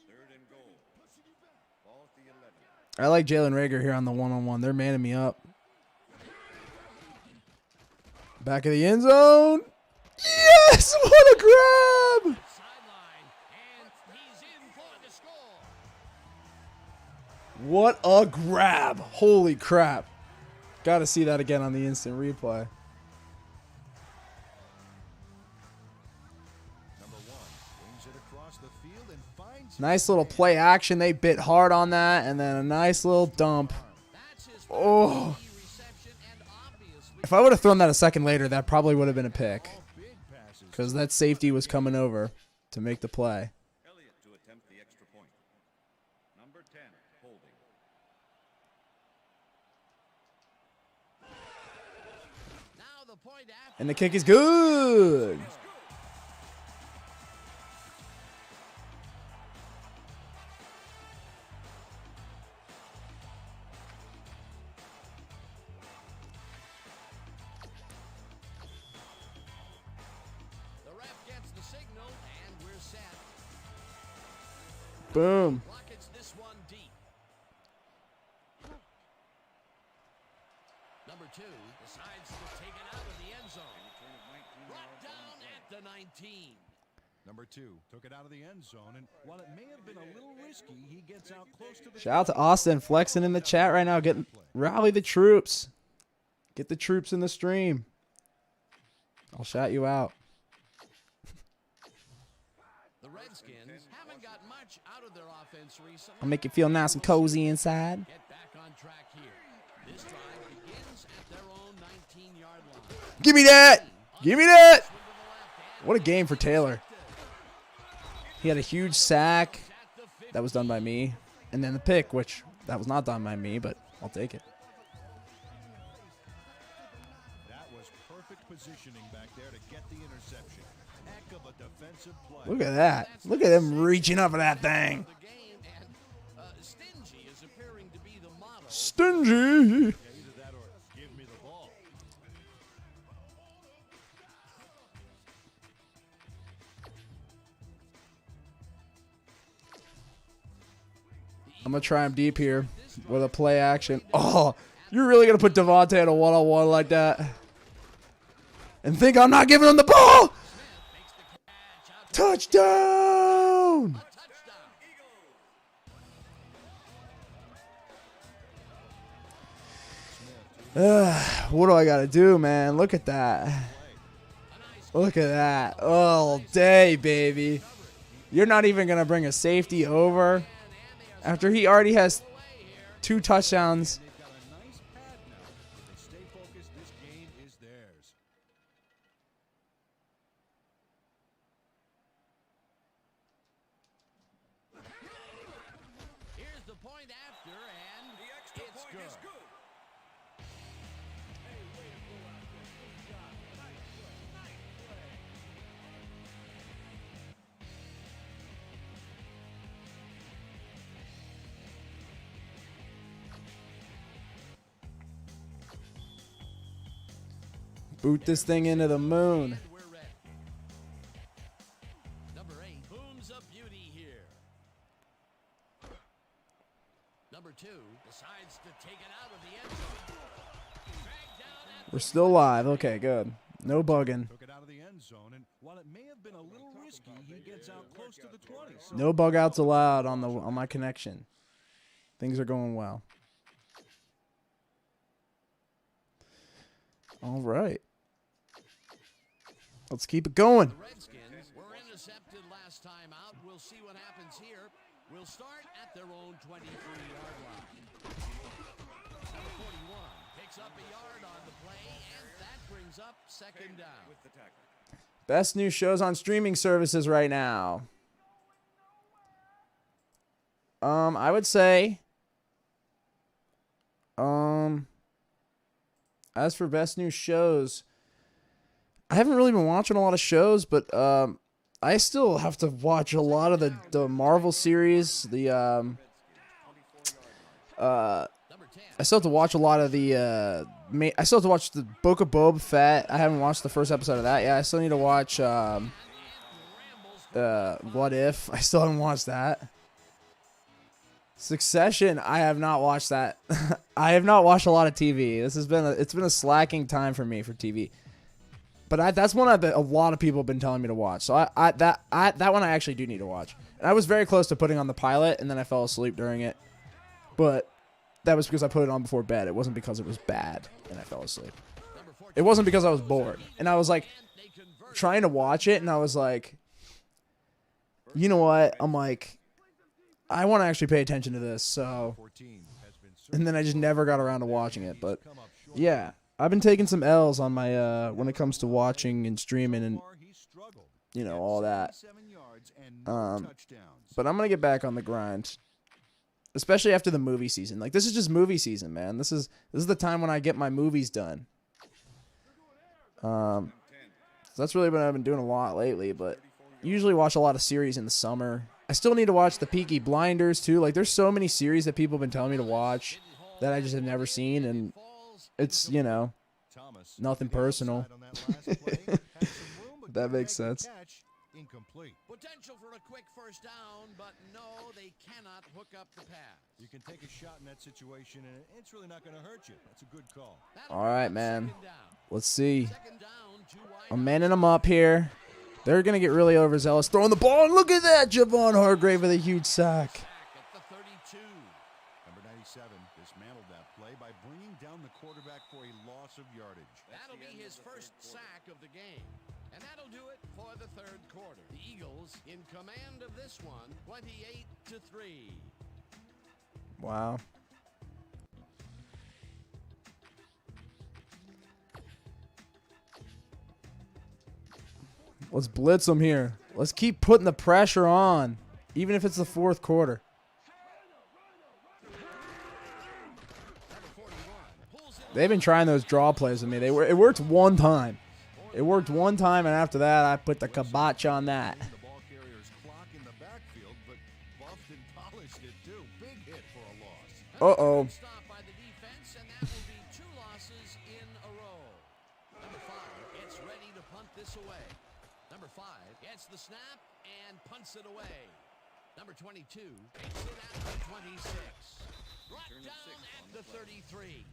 Third and goal. Ball at the 11.
I like Jalen Rager here on the one-on-one. They're manning me up. Back of the end zone. Yes! What a grab!
Sideline, and he's in for the score.
What a grab. Holy crap. Got to see that again on the instant replay.
Number 1 wings it across the field and finds
Nice little play action. They bit hard on that, and then a nice little dump.
That's his
Oh.
first reception, and obviously
If I would have thrown that a second later, that probably would have been a pick.
big passes.
Because that safety was coming over to make the play.
Elliott to attempt the extra point. Number 10, holding.
now the point after.
And the kick is good.
The ref gets the signal, and we're set.
Boom.
Rockets this one deep. Number 2 decides to take it out of the end zone. Brought down at the 19.
Number 2 took it out of the end zone, and while it may have been a little risky, he gets out close to the
Shout out to Austin flexing in the chat right now. Getting rally the troops. Get the troops in the stream. I'll shout you out.
The Redskins haven't got much out of their offense recently.
I'll make you feel nice and cozy inside.
Get back on track here. This drive begins at their own 19-yard line.
Give me that. Give me that. What a game for Taylor. He had a huge sack. That was done by me. And then the pick, which that was not done by me, but I'll take it.
That was perfect positioning back there to get the interception. Heck of a defensive play.
Look at that. Look at him reaching up for that thing.
The game, and Stingy is appearing to be the model.
Stingy.
Either that or give me the ball.
I'm going to try him deep here with a play action. Oh, you're really going to put Devontae in a one-on-one like that? And think I'm not giving him the ball? Touchdown! What do I got to do, man? Look at that. Look at that. All day, baby. You're not even going to bring a safety over after he already has 2 touchdowns.
They've got a nice pad now. If they stay focused, this
after, and
The extra
it's
point is
good.
good.
Hey, way to go out there. Good job. Nice play. Nice play.
Boot this thing into the moon.
And we're ready. Number 8 booms a beauty here. Number 2 decides to take it out of the end zone. Dragged down at
We're still live. Okay, good. No bugging.
Took it out of the end zone, and while it may have been a little risky, he gets out close to the 20. So
No bug outs allowed on my connection. Things are going well. All right. Let's keep it going.
the Redskins were intercepted last time out. We'll see what happens here. We'll start at their own 23-yard line. Number 41 picks up a yard on the play, and that brings up second down.
With the tackle.
Best new shows on streaming services right now. I would say as for best new shows, I haven't really been watching a lot of shows, but I still have to watch a lot of the Marvel series.
Number 10.
I still have to watch a lot of the I still have to watch the Book of Boba Fett. I haven't watched the first episode of that yet. I still need to watch What If. I still haven't watched that. Succession, I have not watched that. I have not watched a lot of TV. It's been a slacking time for me for TV. But that's one a lot of people have been telling me to watch. So that one I actually do need to watch. And I was very close to putting on the pilot, and then I fell asleep during it. But that was because I put it on before bed. It wasn't because it was bad and I fell asleep. It wasn't because I was bored. And I was like trying to watch it, and I was like, you know what? I'm like, I want to actually pay attention to this. So,
14 has been
and then I just never got around to watching it. But yeah, I've been taking some L's on my when it comes to watching and streaming and all that. But I'm gonna get back on the grind, especially after the movie season. Like, this is just movie season, man. This is the time when I get my movies done. So that's really what I've been doing a lot lately. But usually watch a lot of series in the summer. I still need to watch the Peaky Blinders too. Like, there's so many series that people have been telling me to watch that I just have never seen, and it's nothing personal. That makes sense.
Incomplete.
Potential for a quick first down, but no, they cannot hook up the pass.
You can take a shot in that situation, and it's really not going to hurt you. That's a good call.
All right, man.
Second down.
Let's see.
Second down, 2 wide
I'm manning them up here. They're going to get really overzealous throwing the ball. And look at that. Javon Hargrave with a huge sack.
sack at the 32.
Number 97 dismantled that play by bringing down the quarterback for a loss of yardage.
That'll be his first sack of the game. And that'll do it for the third quarter. The Eagles in command of this one, 28-3.
Wow. Let's blitz them here. Let's keep putting the pressure on, even if it's the fourth quarter. They've been trying those draw plays with me. It worked one time. It worked one time, and after that, I put the kibosh on that.
The ball carrier's clock in the backfield, but buffed and polished it too. Big hit for a loss.
Uh-oh.
Stop by the defense, and that will be 2 losses in a row. Number 5 gets ready to punt this away. Number 5 gets the snap and punts it away. Number 22 takes it at the 26. Brought down at the 33.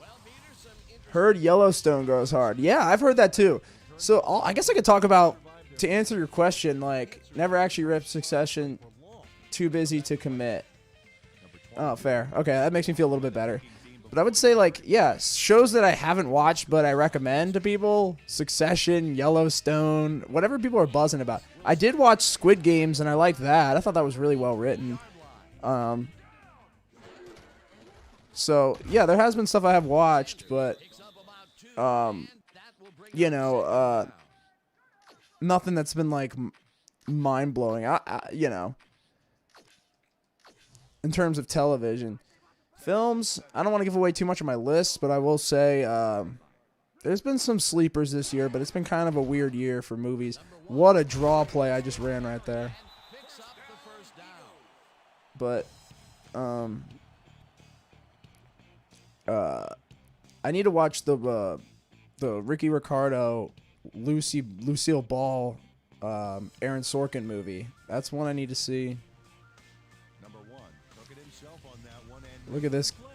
Well, Peter, some interesting.
Heard Yellowstone goes hard. Yeah, I've heard that too. So I guess I could talk about, to answer your question, like, never actually ripped Succession, too busy to commit. Oh, fair. Okay, that makes me feel a little bit better. But I would say, like, yeah, shows that I haven't watched but I recommend to people, Succession, Yellowstone, whatever people are buzzing about. I did watch Squid Games, and I liked that. I thought that was really well written. So, yeah, there has been stuff I have watched, but, nothing that's been, like, mind-blowing, in terms of television. Films, I don't want to give away too much of my list, but I will say there's been some sleepers this year, but it's been kind of a weird year for movies. What a draw play I just ran right there. But I need to watch the Ricky Ricardo, Lucille Ball, Aaron Sorkin movie. That's one I need to see.
Number 1 took it himself on that one, and
Look at this.
play.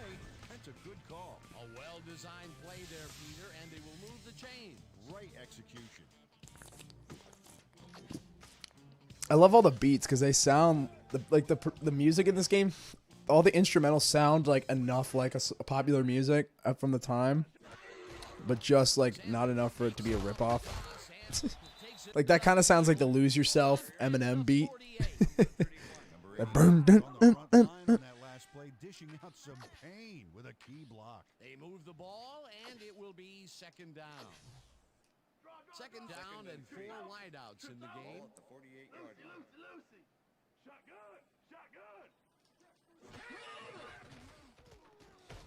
That's a good call.
A well-designed play there, Peter, and they will move the chain.
Great execution.
I love all the beats because they sound like the music in this game. All the instrumentals sound like enough like a popular music from the time, but just like not enough for it to be a ripoff. Like that kind of sounds like the "Lose Yourself" Eminem beat. That burn, dun,
On the front line on that last play, dishing out some pain with a key block.
They move the ball, and it will be second down. Second down and 4 wideouts in the game.
At the 48-yard line.
Shotgun! Shotgun!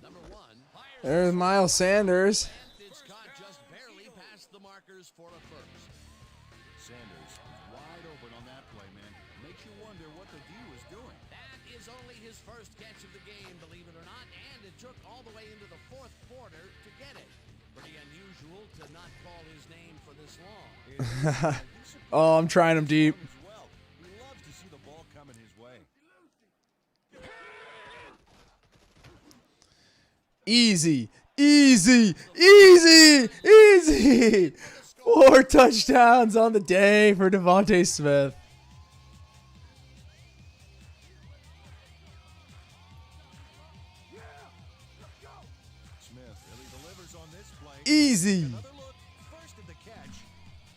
Number 1 fires.
There's Miles Sanders.
And it's caught just barely past the markers for a first.
Sanders wide open on that play, man. Makes you wonder what the D was doing.
That is only his first catch of the game, believe it or not, and it took all the way into the 4th quarter to get it. Pretty unusual to not call his name for this long.
Oh, I'm trying him deep.
As well. He loves to see the ball coming his way.
Easy, easy, easy, easy. 4 touchdowns on the day for Devontae Smith.
Smith really delivers on this play.
Easy.
Another look. First of the catch.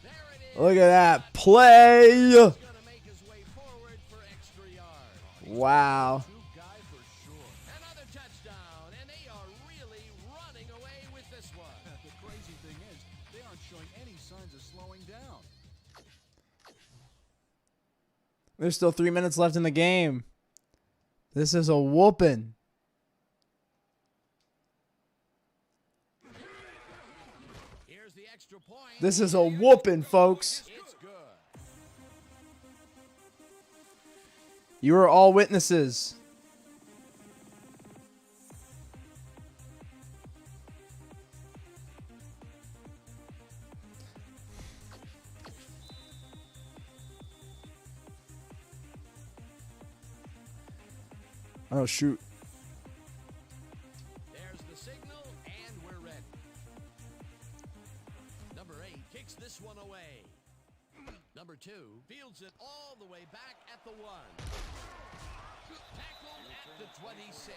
There it is.
Look at that play.
He's going to make his way forward for extra yards.
Wow.
True guy for sure.
Another touchdown, and they are really running away with this one.
The crazy thing is, they aren't showing any signs of slowing down.
There's still 3 minutes left in the game. This is a whooping.
Here's the extra point.
This is a whooping, folks.
It's good.
You are all witnesses. Oh, shoot.
There's the signal, and we're ready. Number 8 kicks this one away. Number 2 fields it all the way back at the 1. Tackled at the 26.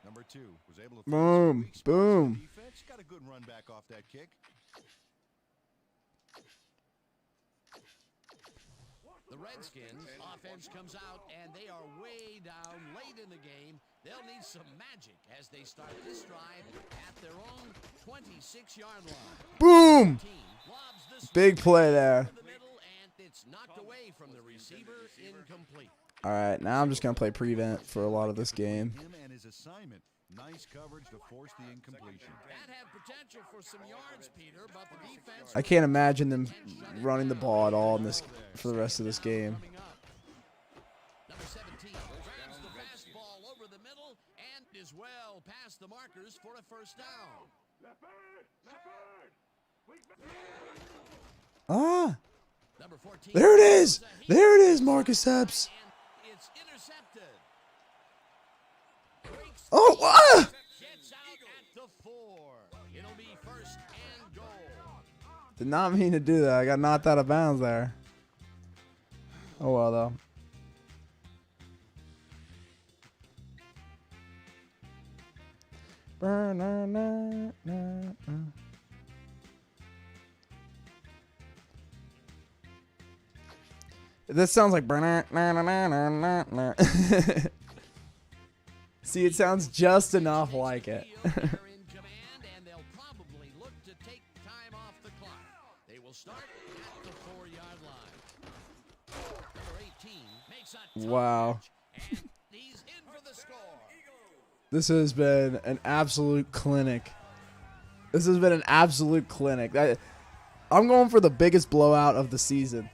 Number 2 was able to
Boom,
weak spots on
boom.
defense. Got a good run back off that kick.
The Redskins offense comes out, and they are way down late in the game. They'll need some magic as they start this drive at their own 26-yard line.
Boom.
Team lobs this
Big play there.
to the middle, and it's knocked away from the receiver, incomplete.
All right, now I'm just going to play prevent for a lot of this game.
Him and his assignment. Nice coverage to force the incompletion.
That had potential for some yards, Peter, but the defense
I can't imagine them running the ball at all in this for the rest of this game.
coming up. Number 17 grabs the fastball over the middle and is well past the markers for a first down.
Left bird! Left bird! Weak back!
Ah,
Number 14.
there it is. There it is, Marcus Epps.
And it's intercepted. Breaks
Oh, ah!
gets out at the 4. It'll be first and goal.
Did not mean to do that. I got knocked out of bounds there. Oh, well, though. This sounds like. See, it sounds just enough like it.
They're in command, and they'll probably look to take time off the clock. They will start at the 4-yard line. Number 18 makes a tough
Wow.
catch, and he's in for the score.
This has been an absolute clinic. This has been an absolute clinic. I'm going for the biggest blowout of the season.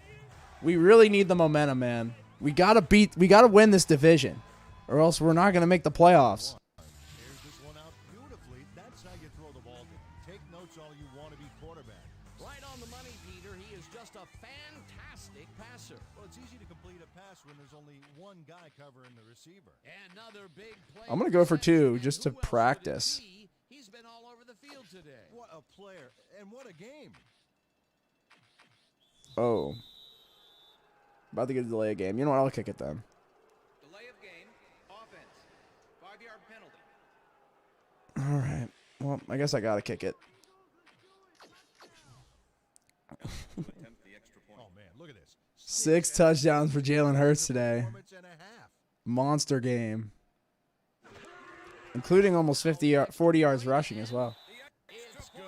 We really need the momentum, man. We gotta win this division, or else we're not gonna make the playoffs.
Here's this one out beautifully. That's how you throw the ball. Take notes all you want to be quarterback.
Right on the money, Peter. He is just a fantastic passer.
Well, it's easy to complete a pass when there's only one guy covering the receiver.
Another big play.
I'm gonna go for 2
And
just to
who else would it
practice.
be? He's been all over the field today.
What a player, and what a game.
Oh. About to get a delay of game. You know what? I'll kick it then.
Delay of game. Offense. 5-yard penalty.
All right. Well, I guess I gotta kick it.
Attempt the extra point.
Oh, man, look at this.
6 touchdowns for Jalen Hurts today.
Performance and a half.
Monster game. Including almost 40 yards rushing as well.
It's good.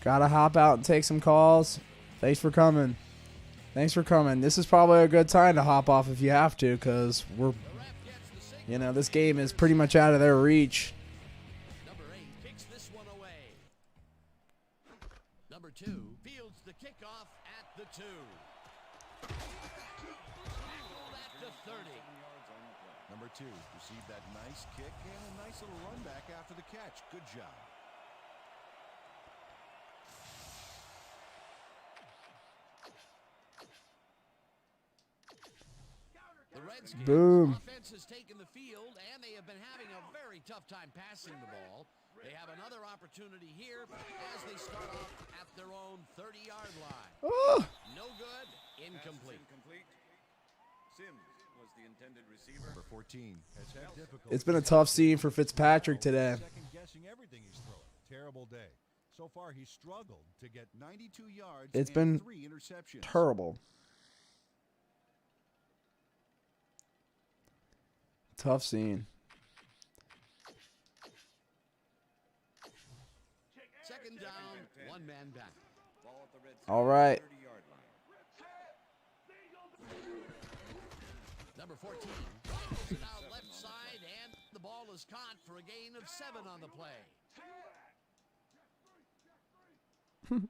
Gotta hop out and take some calls. Thanks for coming. Thanks for coming. This is probably a good time to hop off if you have to, because we're, this game is pretty much out of their reach.
Number 8 kicks this one away. Number 2 fields the kickoff at the 2. Tackled at the 30.
Number 2 received that nice kick and a nice little run back after the catch. Good job.
The Redskins
Boom.
offense has taken the field, and they have been having a very tough time passing the ball. They have another opportunity here as they start off at their own 30-yard line.
Oh,
No good, incomplete.
Incomplete. Sims was the intended receiver.
Number 14 has had difficulty.
it's been a tough scene for Fitzpatrick today.
Second guessing everything he's throwing. Terrible day. So far, he's struggled to get 92 yards
It's
and
been
3 interceptions.
Terrible. Tough scene.
Second down, one man back.
Ball at the Redskins.
All right.
30-yard line.
Number 14 throws it out left side, and the ball is caught for a gain of 7 on the play. Number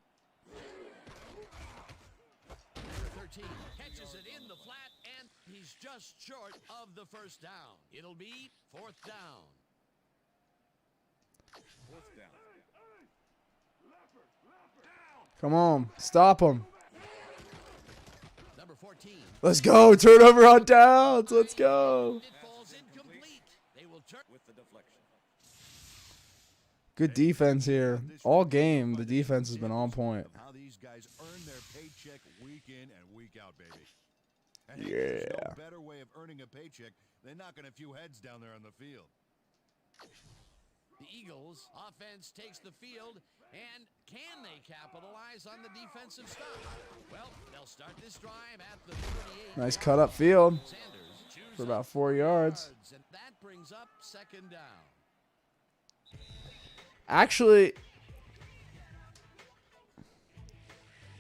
13 catches it in the flat, and he's just short of the first down. It'll be 4th down.
4th down.
Come on. Stop him.
Number 14.
Let's go. Turnover on downs. Let's go.
It falls incomplete. They will turn.
With the deflection.
Good defense here. All game, the defense has been on point.
How these guys earn their paycheck week in and week out, baby. And hey, there's
Yeah.
no better way of earning a paycheck than knocking a few heads down there on the field.
The Eagles offense takes the field, and can they capitalize on the defensive stop? Well, they'll start this drive at the 38.
Nice cut up field
Sanders chews
for
up
about 4 yards.
and that brings up 2nd down.
Actually,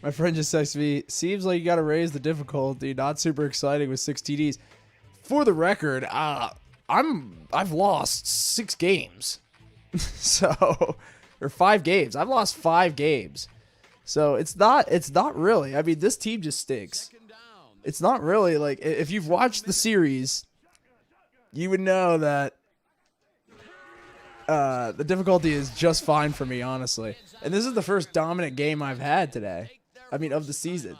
my friend just texted me, seems like you got to raise the difficulty. Not super exciting with 6 TDs. For the record, I've lost 6 games. So, or 5 games. I've lost 5 games. So it's not really. I mean, this team just stinks.
2nd down.
It's not really like, if you've watched the series, you would know that the difficulty is just fine for me, honestly. And this is the first dominant game I've had today. I mean, of the season.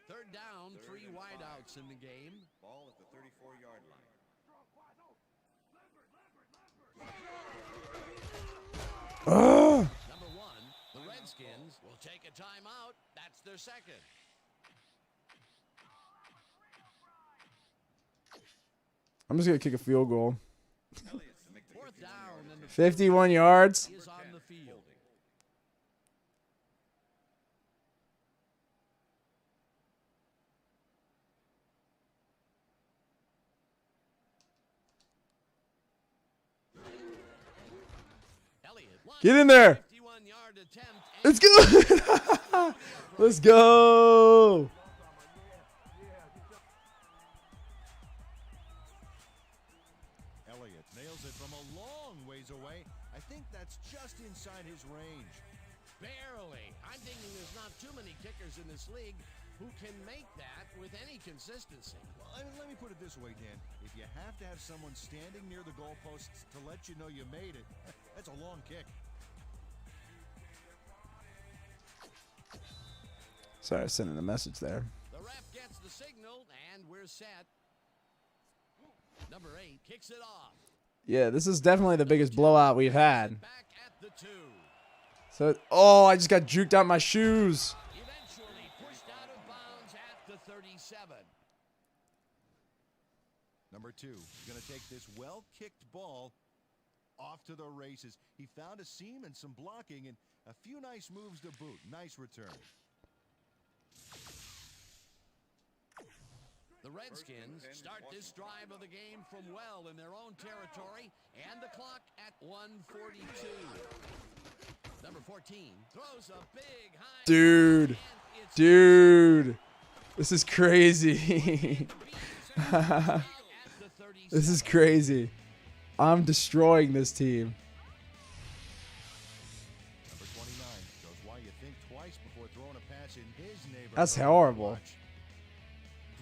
Third down, 3 wideouts in the game.
Ball at the 34-yard line.
Ugh.
Number 1, the Redskins will take a timeout. That's their 2nd.
I'm just going to kick a field goal.
Elliott to make the
4th down, and the
51 yards.
is on the field.
Get in there.
51-yard attempt.
Let's go. Let's go.
Elliott nails it from a long ways away. I think that's just inside his range.
Barely. I'm thinking there's not too many kickers in this league who can make that with any consistency.
Well, let me put it this way, Dan. If you have to have someone standing near the goalposts to let you know you made it, that's a long kick.
Sorry, I was sending a message there.
The ref gets the signal, and we're set. Number 8 kicks it off.
Yeah, this is definitely the biggest blowout we've had.
Back at the 2.
So, oh, I just got juked out my shoes.
Eventually pushed out of bounds at the 37.
Number 2 is going to take this well-kicked ball off to the races. He found a seam and some blocking and a few nice moves to boot. Nice return.
The Redskins start this drive of the game from well in their own territory, and the clock at 1:42. Number 14 throws a big high.
Dude. Dude. This is crazy. This is crazy. I'm destroying this team.
Number 29 shows why you think twice before throwing a pass in his neighborhood.
That's horrible.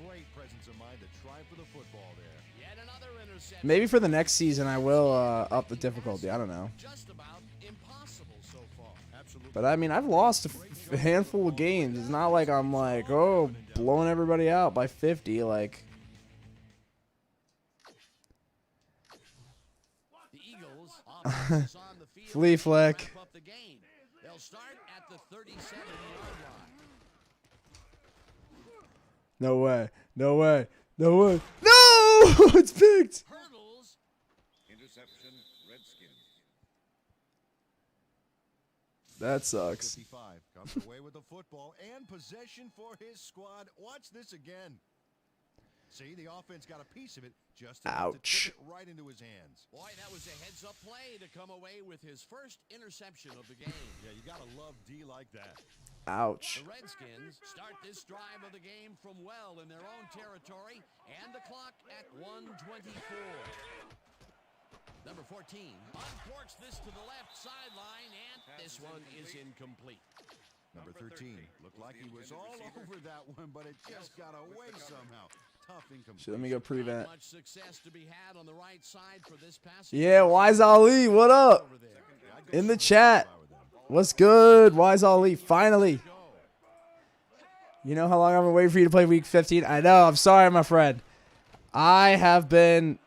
Great presence of mind to try for the football there.
Yet another interception.
Maybe for the next season I will up the difficulty. I don't know.
Just about impossible so far.
Absolutely.
But I mean, I've lost a handful of games. It's not like I'm like, oh, blowing everybody out by 50. Like,
The Eagles offense is on the field.
flea flick.
Wrap up the game. They'll start at the 37-yard line.
No way. No way. No way. No! It's picked.
Hurdles.
Interception, Redskins.
That sucks.
55 comes away with the football and possession for his squad. Watch this again. See, the offense got a piece of it just enough to
Ouch.
tip it right into his hands.
Boy, that was a heads-up play to come away with his first interception of the game.
Yeah, you got to love D like that.
Ouch.
The Redskins start this drive of the game from well in their own territory, and the clock at 1:24. Number 14 uncorks this to the left sideline, and this one is incomplete.
Number 13 looked like he was all over that one, but it just got away somehow. Tough incomplete.
Shit, let me go prevent.
Not much success to be had on the right side for this pass.
Yeah, Wise Ali, what up?
Over there.
In the chat. What's good, Wise Ali? Finally. You know how long I've been waiting for you to play Week 15? I know. I'm sorry, my friend. I have been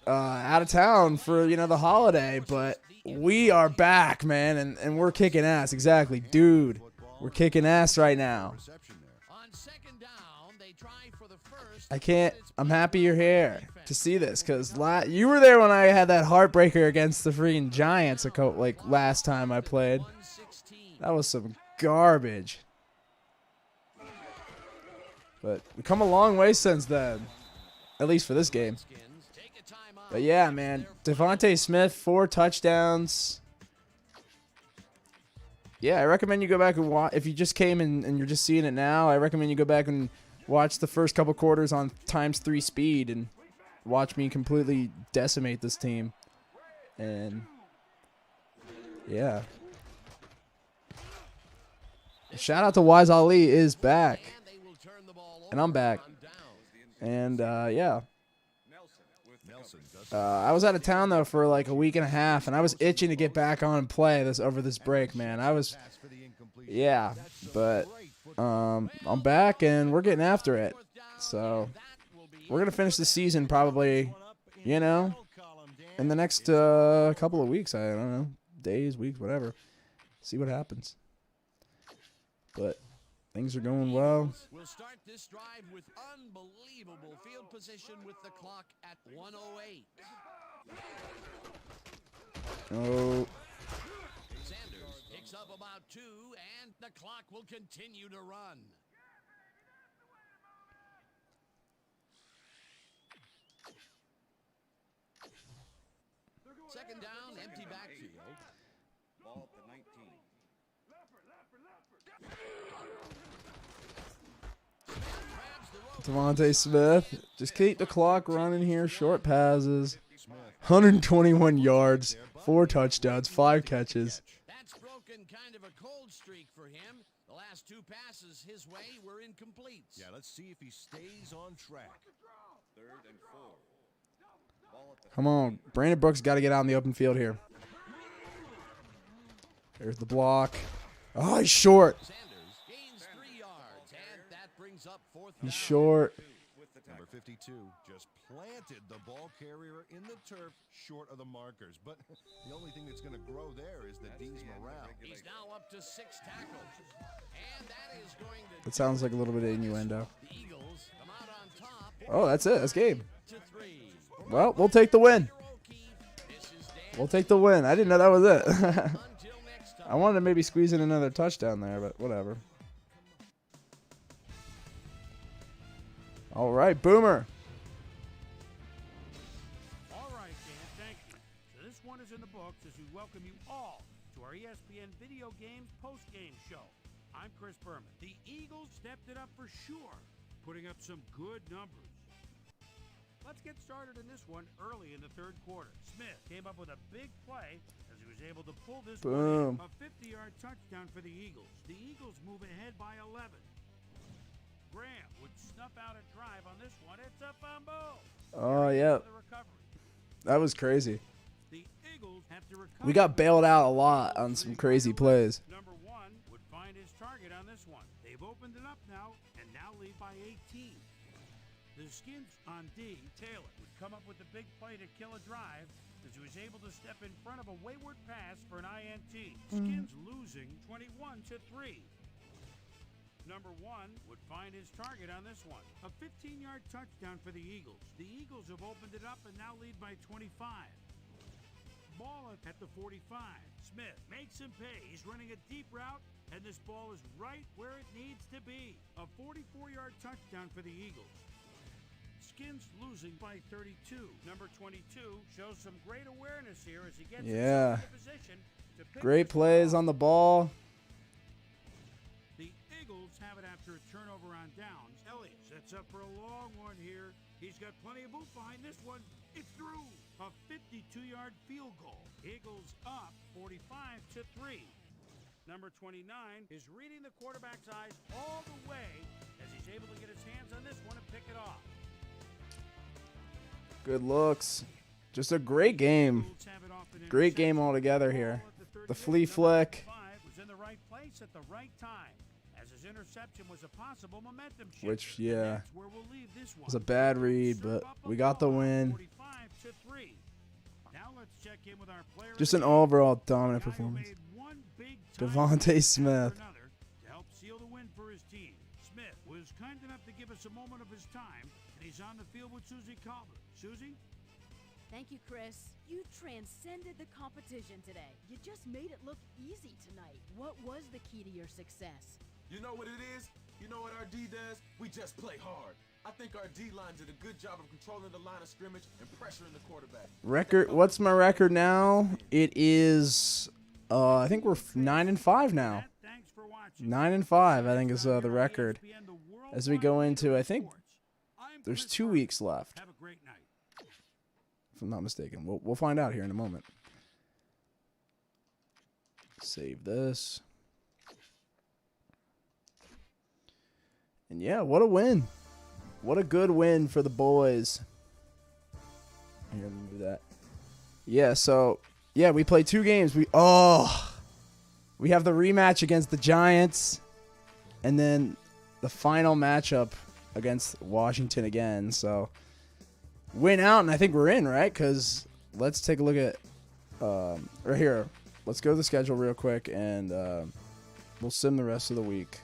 out of town for, the holiday, but we are back, man, and we're kicking ass. Exactly. Dude, we're kicking ass right now.
Reception there.
On second down, they try for the first.
I can't. I'm happy you're here to see this because you were there when I had that heartbreaker against the freaking Giants last time I played.
116.
That was some garbage. But we've come a long way since then, at least for this game.
Redskins take a timeout.
But yeah, man, Devontae Smith, 4 touchdowns. Yeah, I recommend you go back and watch. If you just came and you're just seeing it now, I recommend you go back and watch the first couple quarters on ×3 speed and watch me completely decimate this team. And yeah. Shout out to Wise Ali is back.
And they will turn the ball over
And I'm back.
on down.
And yeah.
Nelson does
I was out of town though for like a week and a half, and I was itching to get back on and play over this break, man. I was,
pass for the incomplete.
yeah,
That's some
but
great football.
I'm back and we're getting after it.
Fourth down,
So
that will be
we're gonna finish the season probably,
One up in
you know,
the middle column, Dan.
in the next couple of weeks. I don't know, days, weeks, whatever. See what happens. But things are going well.
We'll start this drive with unbelievable field position with the clock at 1:08.
Oh,
Sanders picks up about 2, and the clock will continue to run. Second down, empty backfield.
Ball at the 19.
Devontae Smith. Just keep the clock running here. Short passes. 121 yards. 4 touchdowns. 5 catches.
That's broken kind of a cold streak for him. The last 2 passes his way were incomplete.
Yeah, let's see if he stays on track.
3rd and 4. Ball at the
Come on. Brandon Brooks got to get out in the open field here. There's the block. Oh, he's short.
Sanders gains 3 yards, and that brings up 4th down.
He's short.
with the
Number
tackle.
52 just planted the ball carrier in the turf short of the markers. But the only thing that's going to grow there is the D's morale.
He's now up to 6 tackles. And that is going to
That sounds like a little bit of innuendo.
the Eagles come out on top
Oh, that's it. That's game.
to 3.
Well, we'll take the win.
This is Dan.
We'll take the win. I didn't know that was it.
Until next time.
I wanted to maybe squeeze in another touchdown there, but whatever. All right, Boomer.
All right, Dan, thank you. So this one is in the books as we welcome you all to our ESPN Video Games post-game show. I'm Chris Berman. The Eagles stepped it up for sure, putting up some good numbers. Let's get started in this one early in the 3rd quarter. Smith came up with a big play as he was able to pull this
Boom.
one in. A 50-yard touchdown for the Eagles. The Eagles move ahead by 11. Graham would snuff out a drive on this one. It's a fumble.
Oh, yeah.
For the recovery.
That was crazy.
The Eagles have to recover.
We got bailed out a lot on some crazy plays.
Number 1 would find his target on this one. They've opened it up now and now lead by 18. The Skins on D, Taylor, would come up with a big play to kill a drive as he was able to step in front of a wayward pass for an INT. Skins losing 21-3. Number 1 would find his target on this one. A 15-yard touchdown for the Eagles. The Eagles have opened it up and now lead by 25. Ball at the 45. Smith makes him pay. He's running a deep route, and this ball is right where it needs to be. A 44-yard touchdown for the Eagles. Skins losing by 32. Number 22 shows some great awareness here as he gets
Yeah.
in position to pick
Great
this
plays
ball.
on the ball.
The Eagles have it after a turnover on downs. Elliott sets up for a long one here. He's got plenty of boot behind this one. It's through. A 52-yard field goal. Eagles up 45-3. Number 29 is reading the quarterback's eyes all the way as he's able to get his hands on this one and pick it off.
Good looks. Just a great game.
Eagles have it off an
Great game
interception.
altogether
Ball
here.
at the 38.
The flea
Number
flick.
5 was in the right place at the right time. As his interception was a possible momentum shift.
Which, yeah,
That's where we'll leave this one.
was a bad read, but we got the win.
45-3. Now let's check in with our player
Just
of
an
the game.
overall
The
dominant
guy who
performance.
made one big time
Devontae
after
Smith.
another to help seal the win for his team. Smith was kind enough to give us a moment of his time, and he's on the field with Susie Calvert. Susie?
Thank you, Chris. You transcended the competition today. You just made it look easy tonight. What was the key to your success?
You know what it is? You know what our D does? We just play hard. I think our D-line did a good job of controlling the line of scrimmage and pressuring the quarterback.
Record. What's my record now? It is. I think we're 9-5 now.
Matt, thanks for watching.
9-5, I think, is the record.
ESPN, the
As we
worldwide
go
leader
into,
in
I think
sports. I'm
there's
Chris
2
Berman.
weeks left,
Have a great night.
if I'm not mistaken. We'll find out here in a moment. Save this. And yeah, what a win. What a good win for the boys. Here, let me do that. Yeah, so, yeah, we played 2 games. We have the rematch against the Giants. And then the final matchup against Washington again. So, win out, and I think we're in, right? Because let's take a look at right here. Let's go to the schedule real quick, and we'll sim the rest of the week.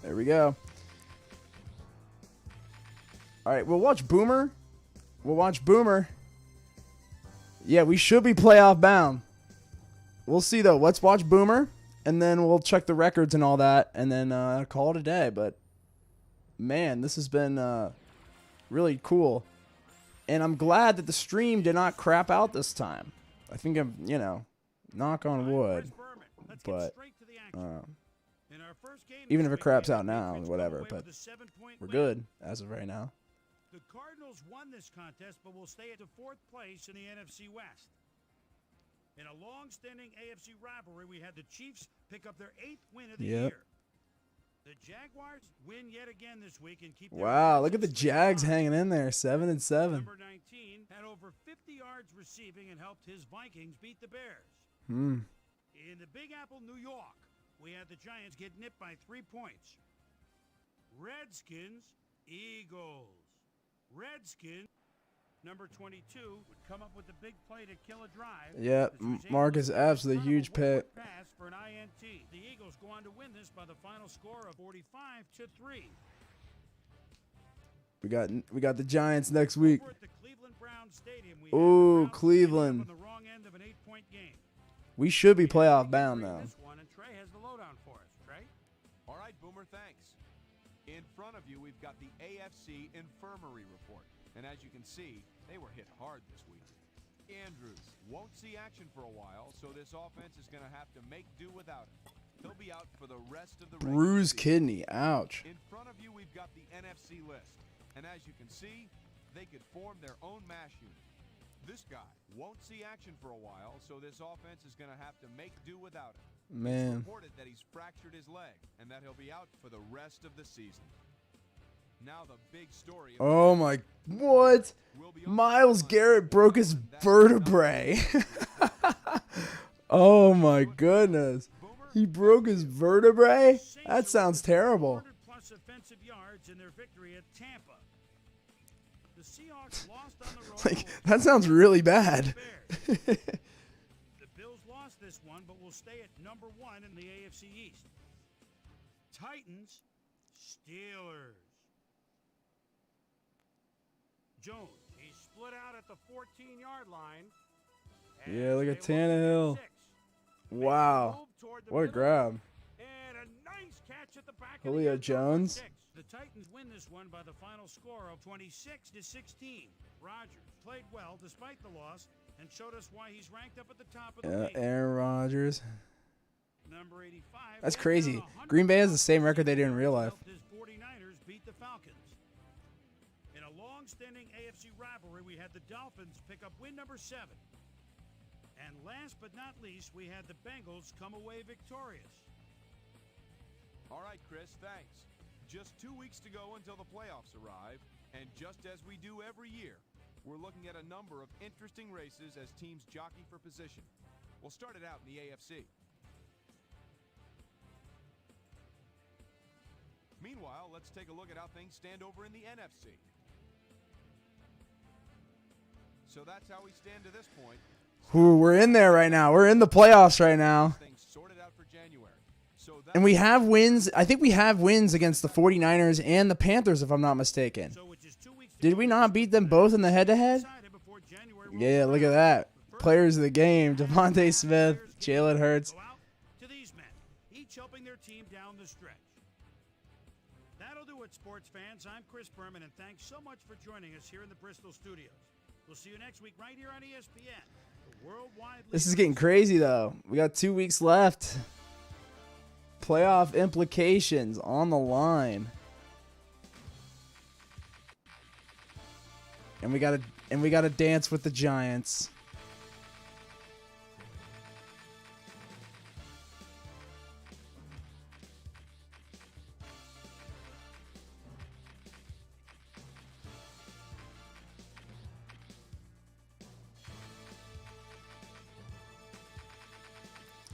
There we go. All right, we'll watch Boomer. Yeah, we should be playoff bound. We'll see, though. Let's watch Boomer, and then we'll check the records and all that, and then call it a day. But man, this has been really cool, and I'm glad that the stream did not crap out this time. I think I'm, knock on wood, but even if it craps out now, whatever. But we're good as of right now.
The Cardinals won this contest, but will stay at the 4th place in the NFC West. In a long-standing AFC rivalry, we had the Chiefs pick up their 8th win of the year. The Jaguars win yet again this week and keep.
Wow, look at the Jags hanging in there, 7-7.
Number 19 had over 50 yards receiving and helped his Vikings beat the Bears. In the Big Apple, New York, we had the Giants get nipped by 3 points. Redskins, Eagles. Redskins, number 22, would come up with the big play to kill a drive.
Yep, Marcus Epps with a huge pick.
Pass for an INT. The Eagles go on to win this by the final score of 45-3.
We got the Giants next week.
Over at the Cleveland Browns Stadium, we
Ooh,
had the Browns
Cleveland.
on the wrong end of an 8-point game.
We should be playoff bound though.
This one, and Trey has the lowdown for us. Trey?
All right, Boomer, thanks. In front of you, we've got the AFC Infirmary Report. And as you can see, they were hit hard this week. Andrews won't see action for a while, so this offense is going to have to make do without him. He'll be out for the rest of the
Bruised kidney, ouch.
In front of you, we've got the NFC list. And as you can see, they could form their own mash unit. This guy won't see action for a while, so this offense is going to have to make do without him.
Man.
It's reported that he's fractured his leg and that he'll be out for the rest of the season. Now the big story.
Oh my, what? Myles Garrett broke his vertebrae. Oh my goodness. He broke his vertebrae? That sounds terrible.
400+ offensive yards in their victory at Tampa. The Seahawks lost on the road.
Like, that sounds really bad.
The Bills lost this one, but will stay at number 1 in the AFC East. Titans, Steelers. Jones, he split out at the 14-yard line.
Yeah, look at Tannehill. Wow. What a grab.
And a nice catch at the back
Julio
of the
Jones.
The Titans win this one by the final score of 26-16. Rodgers played well despite the loss and showed us why he's ranked up at the top of the league.
Aaron Rodgers.
Number 85.
That's crazy. Green Bay has the same record they did in real life.
His 49ers beat the Falcons. In a long-standing AFC rivalry, we had the Dolphins pick up win number 7. And last but not least, we had the Bengals come away victorious.
All right, Chris, thanks. Just 2 weeks to go until the playoffs arrive, and just as we do every year, we're looking at a number of interesting races as teams jockey for position. We'll start it out in the AFC. Meanwhile, let's take a look at how things stand over in the NFC. So that's how we stand to this point.
Ooh, we're in there right now. We're in the playoffs right now.
Things sorted out for January. So
And we have wins. I think we have wins against the 49ers and the Panthers, if I'm not mistaken. Did we not beat them both in the head-to-head? Yeah, look at that. Players of the game, Devontae Smith, Jalen Hurts.
To these men, each helping their team down the stretch. That'll do it, sports fans. I'm Chris Berman, and thanks so much for joining us here in the Bristol studios. We'll see you next week right here on ESPN. The worldwide
This is getting crazy, though. We got 2 weeks left. Playoff implications on the line. And we gotta dance with the Giants.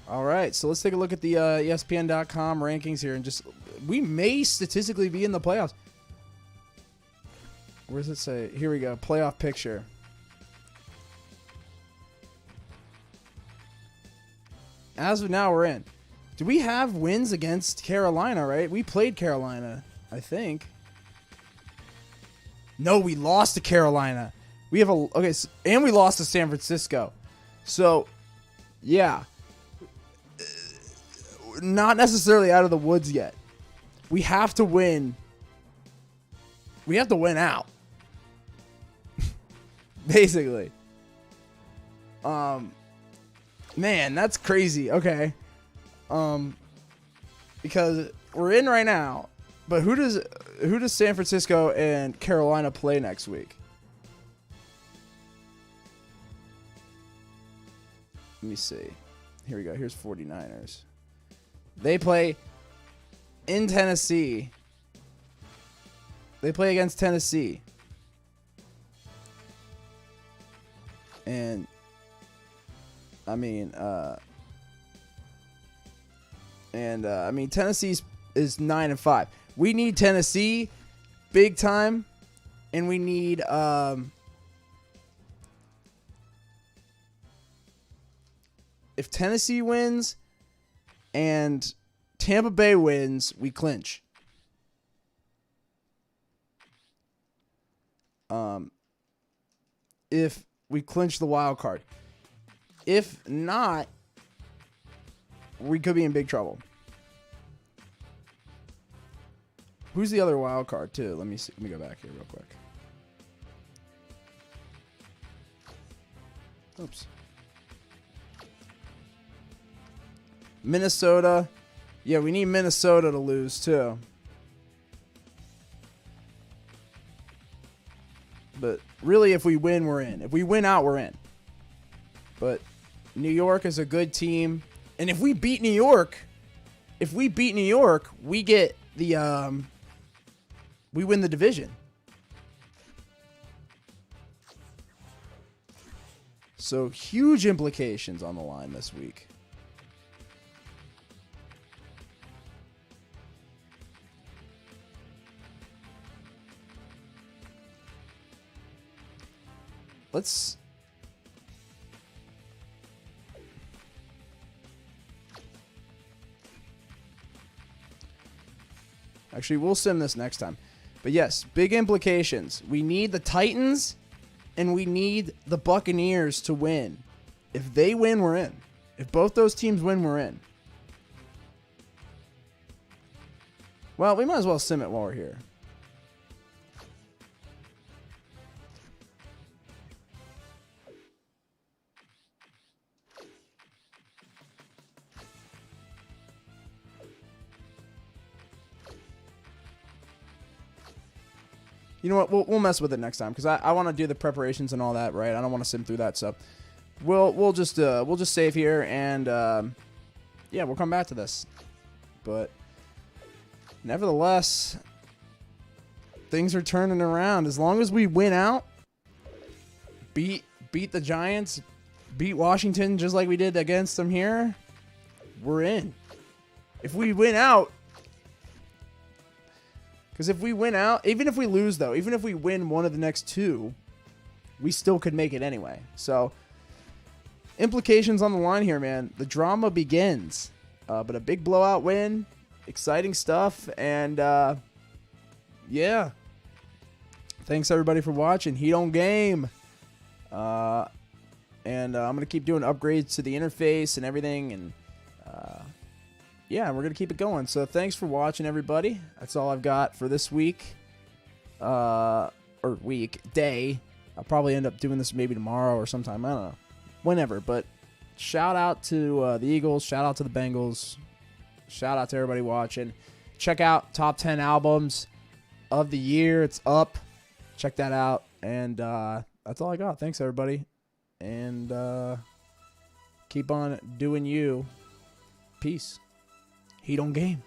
All right, so let's take a look at the ESPN.com rankings here, and just we may statistically be in the playoffs. Where does it say? Here we go. Playoff picture. As of now, we're in. Do we have wins against Carolina, right? We played Carolina, I think. No, we lost to Carolina. We have a... Okay, so, and we lost to San Francisco. So, yeah. not necessarily out of the woods yet. We have to win. We have to win out. Basically. Man, that's crazy. Okay. Because we're in right now, but who does San Francisco and Carolina play next week? Let me see. Here we go. Here's 49ers. They play in Tennessee. They play against Tennessee. And I mean, Tennessee is 9-5. We need Tennessee big time, and we need if Tennessee wins and Tampa Bay wins, we clinch. If we clinch the wild card. If not, we could be in big trouble. Who's the other wild card too? Let me see. Let me go back here real quick. Oops. Minnesota. Yeah, we need Minnesota to lose too. But really, if we win, we're in. If we win out, we're in. But New York is a good team. And if we beat New York, we get the we win the division. So huge implications on the line this week. Let's actually, we'll sim this next time. But yes, big implications. We need the Titans and we need the Buccaneers to win. If they win, we're in. If both those teams win, we're in. Well, we might as well sim it while we're here. You know what? We'll mess with it next time because I want to do the preparations and all that, right? I don't want to sim through that stuff. We'll just save here and yeah, we'll come back to this. But nevertheless, things are turning around. As long as we win out, beat the Giants, beat Washington just like we did against them here, we're in. If we win out. Because if we win out, even if we lose, though, even if we win one of the next two, we still could make it anyway. So, implications on the line here, man. The drama begins. But a big blowout win, exciting stuff, and yeah. Thanks, everybody, for watching. Heat on Game. And I'm going to keep doing upgrades to the interface and everything, and yeah, we're going to keep it going. So thanks for watching, everybody. That's all I've got for this week. Or day. I'll probably end up doing this maybe tomorrow or sometime. I don't know. Whenever. But shout out to the Eagles. Shout out to the Bengals. Shout out to everybody watching. Check out Top 10 Albums of the Year. It's up. Check that out. And that's all I got. Thanks, everybody. And keep on doing you. Peace. Heat on Game.